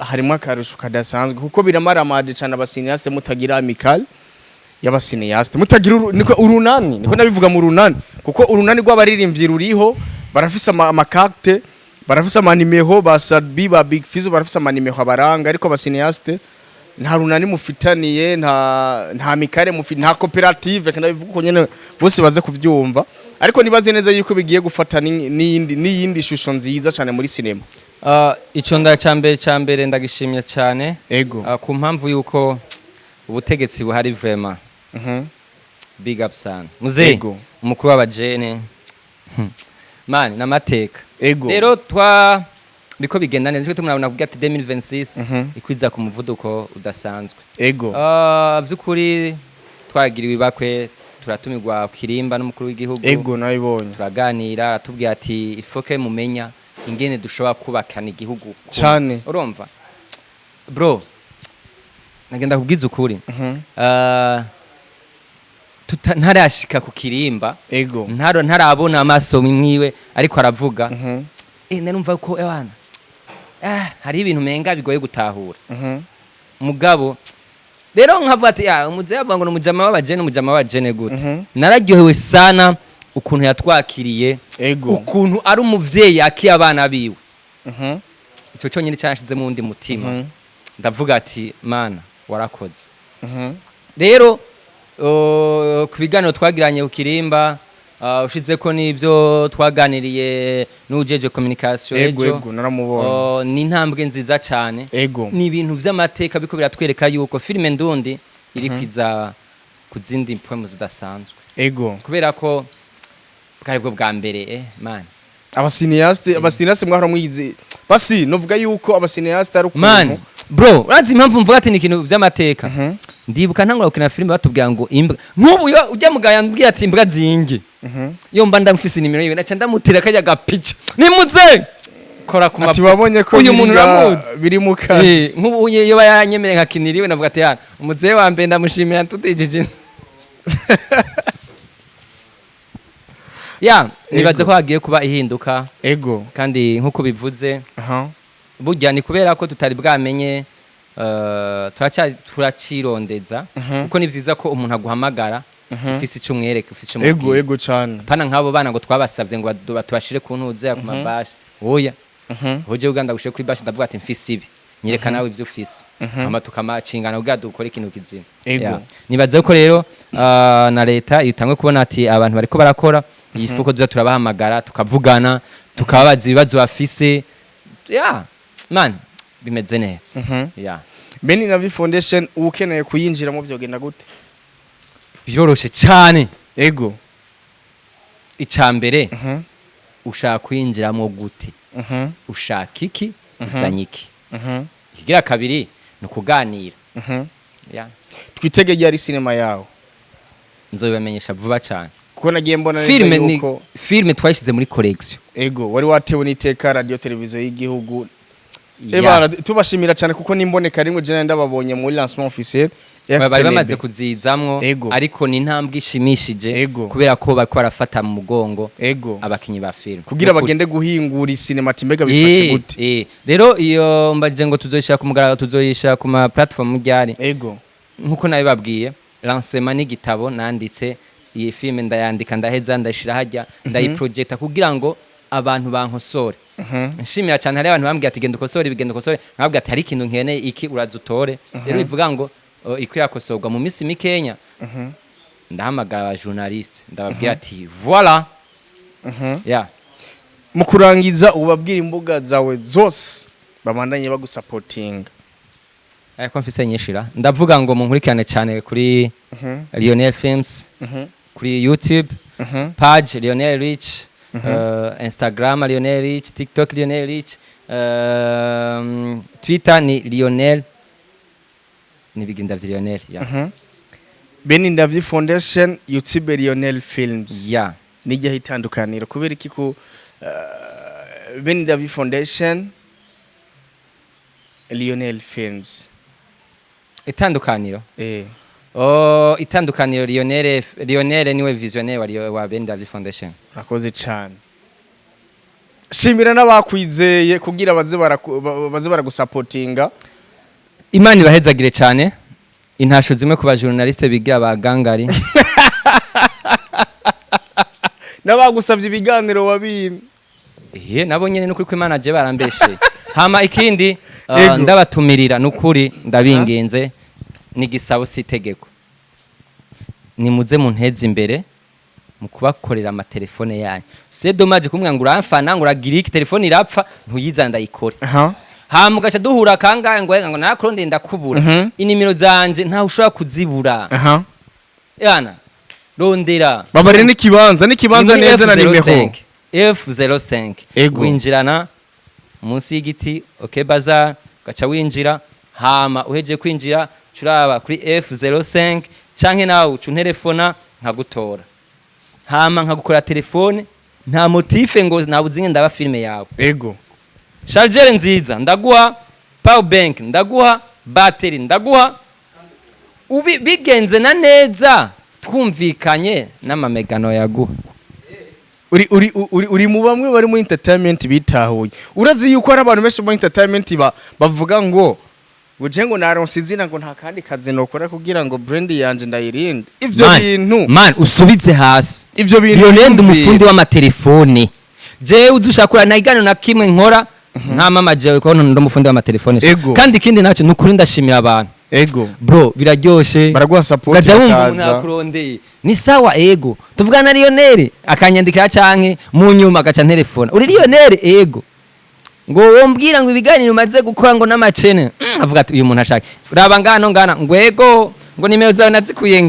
[SPEAKER 1] harimo akarusho kadasanzwe kuko biramaramaje cyane abasineaste mutagira amical y'abasineaste mutagira niko urunani niko nabivuga mu runani kuko urunani rw'abaririmbyi ruriho barafise amakarte barafise amanimero basadbi ba big fizo barafise amanimero abaranga ariko abasineaste nta runani mufitaniye nta mikare nta cooperative kandi bivuga ko nyene bose baze kuvyumva ariko nibaze neza yuko bigiye gufata n'iyindi shusho nziza cyane muri cinema.
[SPEAKER 2] Ico cyambere ndagishimye cyane ku mpamvu yuko ubutegetsi buhari vraiment big up sana muze umukuru w'abajene man namateka rero biko bigenda neza tumurabona kugira ati 2026 ikwiza ku muvuduko udasanzwe vyukuri twagiriwe bakwe turatumirwa kirimba n'umukuru w'igihugu
[SPEAKER 1] nabibonye
[SPEAKER 2] turaganira aratubwira ati ifoke mumenya ingene dushobora kubakana igihugu
[SPEAKER 1] cyane
[SPEAKER 2] urumva bro nagenda kubwiza ukuri ntarashika ku kirimba ntarabona amaso mwiwe ariko aravuga narumva ko ebana hari ibintu menga bigoye gutahura mugabo rero nkavuga ati umuze yavuga ngo umujama w'abajene gute nararyohewe sana ukuntu yatwakiriye ukuntu ari umuvyeyi akiye abana biwe ico cyonyine cyashize mu wundi mutima ndavuga ati mana warakoze rero ku biganiro twagiranye ku kirimba ushize ko nibyo twaganiriye n'ujeje communication ejo ni intambwe nziza cyane ni ibintu vy'amateka biko biratwereka yuko filime ndundi iri kwiza kuzindi poem zidasanzwe kubera ko bwaribwo bwa mbere man
[SPEAKER 1] abasineaste mwahora mwize basi novuga yuko abasineaste ari
[SPEAKER 2] man bro urazi impamvu mvuga ati ni ikintu vy'amateka ndibuka ntangura gukina filime batubwira ngo imbwa nk'ubu ujya mugaya mbwiye ati imbwa zinge yo mba ndamfise nimero yiwe naca ndamutira kajya gapica nimuze kora ku
[SPEAKER 1] ati wabonye ko
[SPEAKER 2] uyu muntu uramuzi
[SPEAKER 1] biri mu kazi
[SPEAKER 2] nk'ubu yo bayanyemereye nkakiniriwe navuga ati yana umuze wa mbe ndamushimira tutijije nibaze ko hagiye kuba ihinduka kandi nk'uko bivuze burya ni kubera ko tutari bwamenye turacirondeza kuko ni vyiza ko umuntu aguhamagara ufise ico umwereke ufise ico
[SPEAKER 1] ego cyane
[SPEAKER 2] pana nk'abo bana ngo twabasavye ngo batubashire ku ntuze ya kuma bash oya hoje uganda gushire kuri bash ndavuga ati mfise ibi nyereka nawe ivyo ufise ama tukamacingana kugira dukore ikintu kizima nibaze ko rero na leta itangwe kubona ati abantu bariko barakora ifuko duza turabahamagara tukavugana tukababaza ibibazo bafise man bimeze neza
[SPEAKER 1] Beni Navi Foundation ukeneye kuyinjira mu byogenda gute
[SPEAKER 2] biroroshe cyane icambere ushaka kuyinjiramo gute ushaka iki uzanyiki kigira kabiri no kuganira twitege yari cinema yawe nzobamenyesha vuba cyane
[SPEAKER 1] kuko nagiye mbona neza yuko
[SPEAKER 2] filme twashize muri collection
[SPEAKER 1] wari watewe n'iteka radio televiziyo y'igihugu Ebana tubashimira cyane kuko nimboneka rimwe je ndababonye muri lancement officiel
[SPEAKER 2] bari bamaze kuzizamwo ariko ni ntambwe ishimishije kubera ko bako barafata mu mugongo abakinyi ba film
[SPEAKER 1] kugira bagende guhingura cinematic mega bifashe gute
[SPEAKER 2] rero iyo mbaje ngo tuzoyisha ku mugaragaro tuzoyisha ku ma platform ryari nkuko nawe babwiye lancement n'igitabo nanditse iyi film ndayandika ndaheza ndashira hajya ndayiprojecta kugira ngo abantu bankosore nshimira cyane hari abantu bambwiye ati genda ukosore bigenda ukosore nkabwiye ati hari ikintu nkeneye iki urazutore rero bivuga ngo ikwiyakosorwa mu minsi mikenya ndahamagara aba journaliste ndababwira ati voilà
[SPEAKER 1] mu kurangiza ubabwira imbuga zawe zose babandanye bagusupporting
[SPEAKER 2] ariko mfise nyishira ndavuga ngo munkurikirane cyane kuri Lionel Films kuri YouTube page Lionel Rich Instagram Lionel Rich, TikTok Lionel Rich, Twitter ni Lionel ni biginda vya Lionel
[SPEAKER 1] Beni Navi Foundation, YouTube Lionel Films nijya hitandukanira kubera iki ku Beni Navi Foundation Lionel Films.
[SPEAKER 2] Itandukaniro oh itandukaniro Lionel niwe visionnaire wa Bendavi Foundation.
[SPEAKER 1] Rakoze cyane. Shimira n'abakwizeye kugira baze baragusupportinga.
[SPEAKER 2] Imana ibahezagire cyane. Intasho zimwe ku ba journaliste bigira abagangari.
[SPEAKER 1] Nabagusavye ibiganiro wabini.
[SPEAKER 2] Nabo nyene n'ukuri ko Imana je barambeshe. Hama ikindi ndabatumirira n'ukuri ndabingenze n'igisabo sitegeko. Nimuze munteze imbere mu kubakorera amatelefone yanyu. C'est dommage kumwe ngo uramfana ngo uragira iki telefone irapfa ntuyizanda ikore. Hama ugaca duhura kangahe ngo nakuronde ndakubura. Inimero zanje nta ushobora kuzibura. Yana rondera.
[SPEAKER 1] Babare n'ikibanza neza na nimeho.
[SPEAKER 2] F05 winjirana munsi y'igiti OK Bazaar gaca winjira hama uheje kwinjira curaba kuri F05 canke nawe ucunterefona nkagutora hama nkagukora telefone nta motife ngo nabuzinge ndaba filme yawe charger nziza ndaguha power bank ndaguha battery ndaguha bigenze na neza twumvikanye n'amamegano yaguha
[SPEAKER 1] uri mu bamwe bari mu entertainment bitahuye urazi yuko ari abantu benshi mu entertainment bavuga ngo ngo naronse izina ngo nta kandi kazi nokora kugira ngo brand yanje ndayirinde ivyo bintu
[SPEAKER 2] man usubize hasi
[SPEAKER 1] ivyo bintu
[SPEAKER 2] Lionel umufundi w'amatelefone je uzushakura na igano na kimwe nkora nta mama jewe ko ndo umufundi w'amatelefone kandi kindi naco nukuri ndashimira abantu bro biraryoshe
[SPEAKER 1] baraguha support
[SPEAKER 2] gaja wumva umuntu akurondeye ni sawa tuvugana Lionel akanyandikira canke mu nyuma gaca telefone uri Lionel ngo wombwira ngo ibiganiro umaze gukora ngo n'amacene avuga ati uyu muntu ashaka uraba ngana ngo nimero zawe nazikuye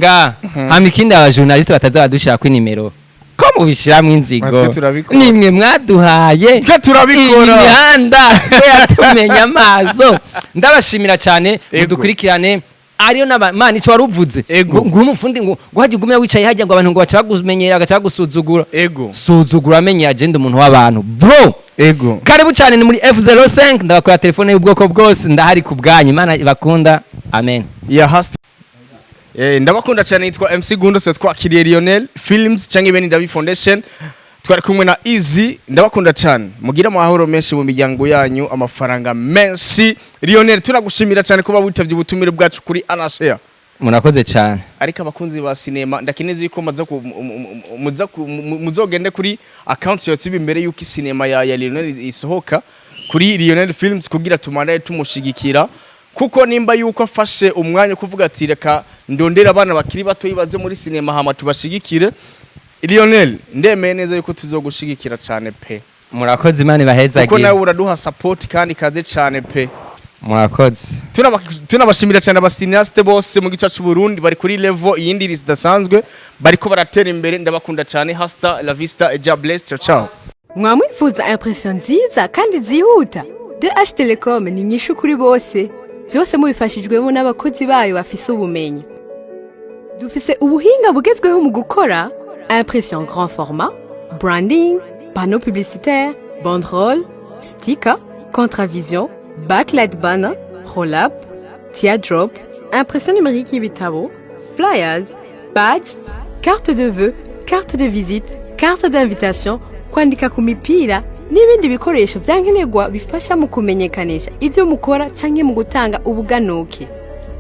[SPEAKER 2] hama ikindi aba journaliste bataza badushira ku nimero ko mubishiramwe inzigo nimwe mwaduhaye
[SPEAKER 1] twe turabikora
[SPEAKER 2] imihanda yatumenya amaso ndabashimira cyane mudukurikirane ariyo n'abamana ico waruvuze ngo umufundi ngo haje gume wicaye hajya ngo abantu ngo baca bagumenyera gaca bagusuzugura suzugura amenye agenda umuntu w'abantu bro karibu cyane ni muri F05 ndabakora telefone y'ubwoko bwose ndahari ku bwanyu Imana ibakunda amen
[SPEAKER 1] ndabakunda cyane yitwa MC Gundo se twakiriye Lionel Films canke Bendavi Foundation twari kumwe na Easy ndabakunda cyane mugira amahoro menshi mu miryango yanyu amafaranga menshi Lionel turagushimira cyane kuba witavye ubutumire bwacu kuri Arashika
[SPEAKER 2] murakoze cyane
[SPEAKER 1] ariko abakunzi ba cinema ndakineze yuko muzogende kuri account yose imbere yuko cinema ya Lionel isohoka kuri Lionel Films kugira tumanaye tumushigikira kuko nimba yuko afashe umwanya kuvuga ati reka ndondera abana bakiri bato yibaze muri cinema hama tubashigikire Lionel ndemeye neza yuko tuzogushigikira cyane pe
[SPEAKER 2] murakoze Imana ibahezagire
[SPEAKER 1] kuko nawe uraduha support kandi kaze cyane pe
[SPEAKER 2] murakoze
[SPEAKER 1] tunabashimira cyane abasiniaste bose mu gice cy'u Burundi bari kuri level iyindi ridasanzwe bariko baratera imbere ndabakunda cyane hasta la vista et ja bless ciao
[SPEAKER 3] mwamwifuza impression nziza kandi zihuta DH Telecom ni nyishu kuri bose byose mubifashijwemo n'abakozi bayo bafise ubumenyi dufise ubuhinga bugezweho mu gukora impression grand format branding panneau publicitaire banderole sticker contravision backlight banner roll-up teardrop impression numérique y'ibitabo flyers badge carte de vœux carte de visite carte d'invitation kwandika ku mipira n'ibindi bikoresho byankenerwa bifasha mu kumenyekanisha ibyo mukora canke mu gutanga ubuganuke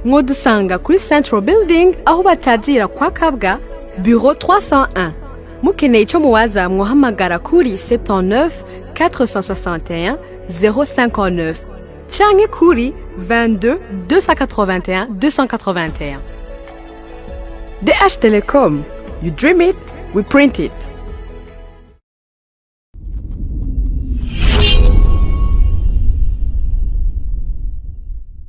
[SPEAKER 3] mwodusanga kuri Central Building aho batazira kwa Kabwa bureau 301 mukeneye ico muwaza mwohamagara kuri 79 461 059 canke kuri 22 281 281 DH Telecom, you dream it, we print it.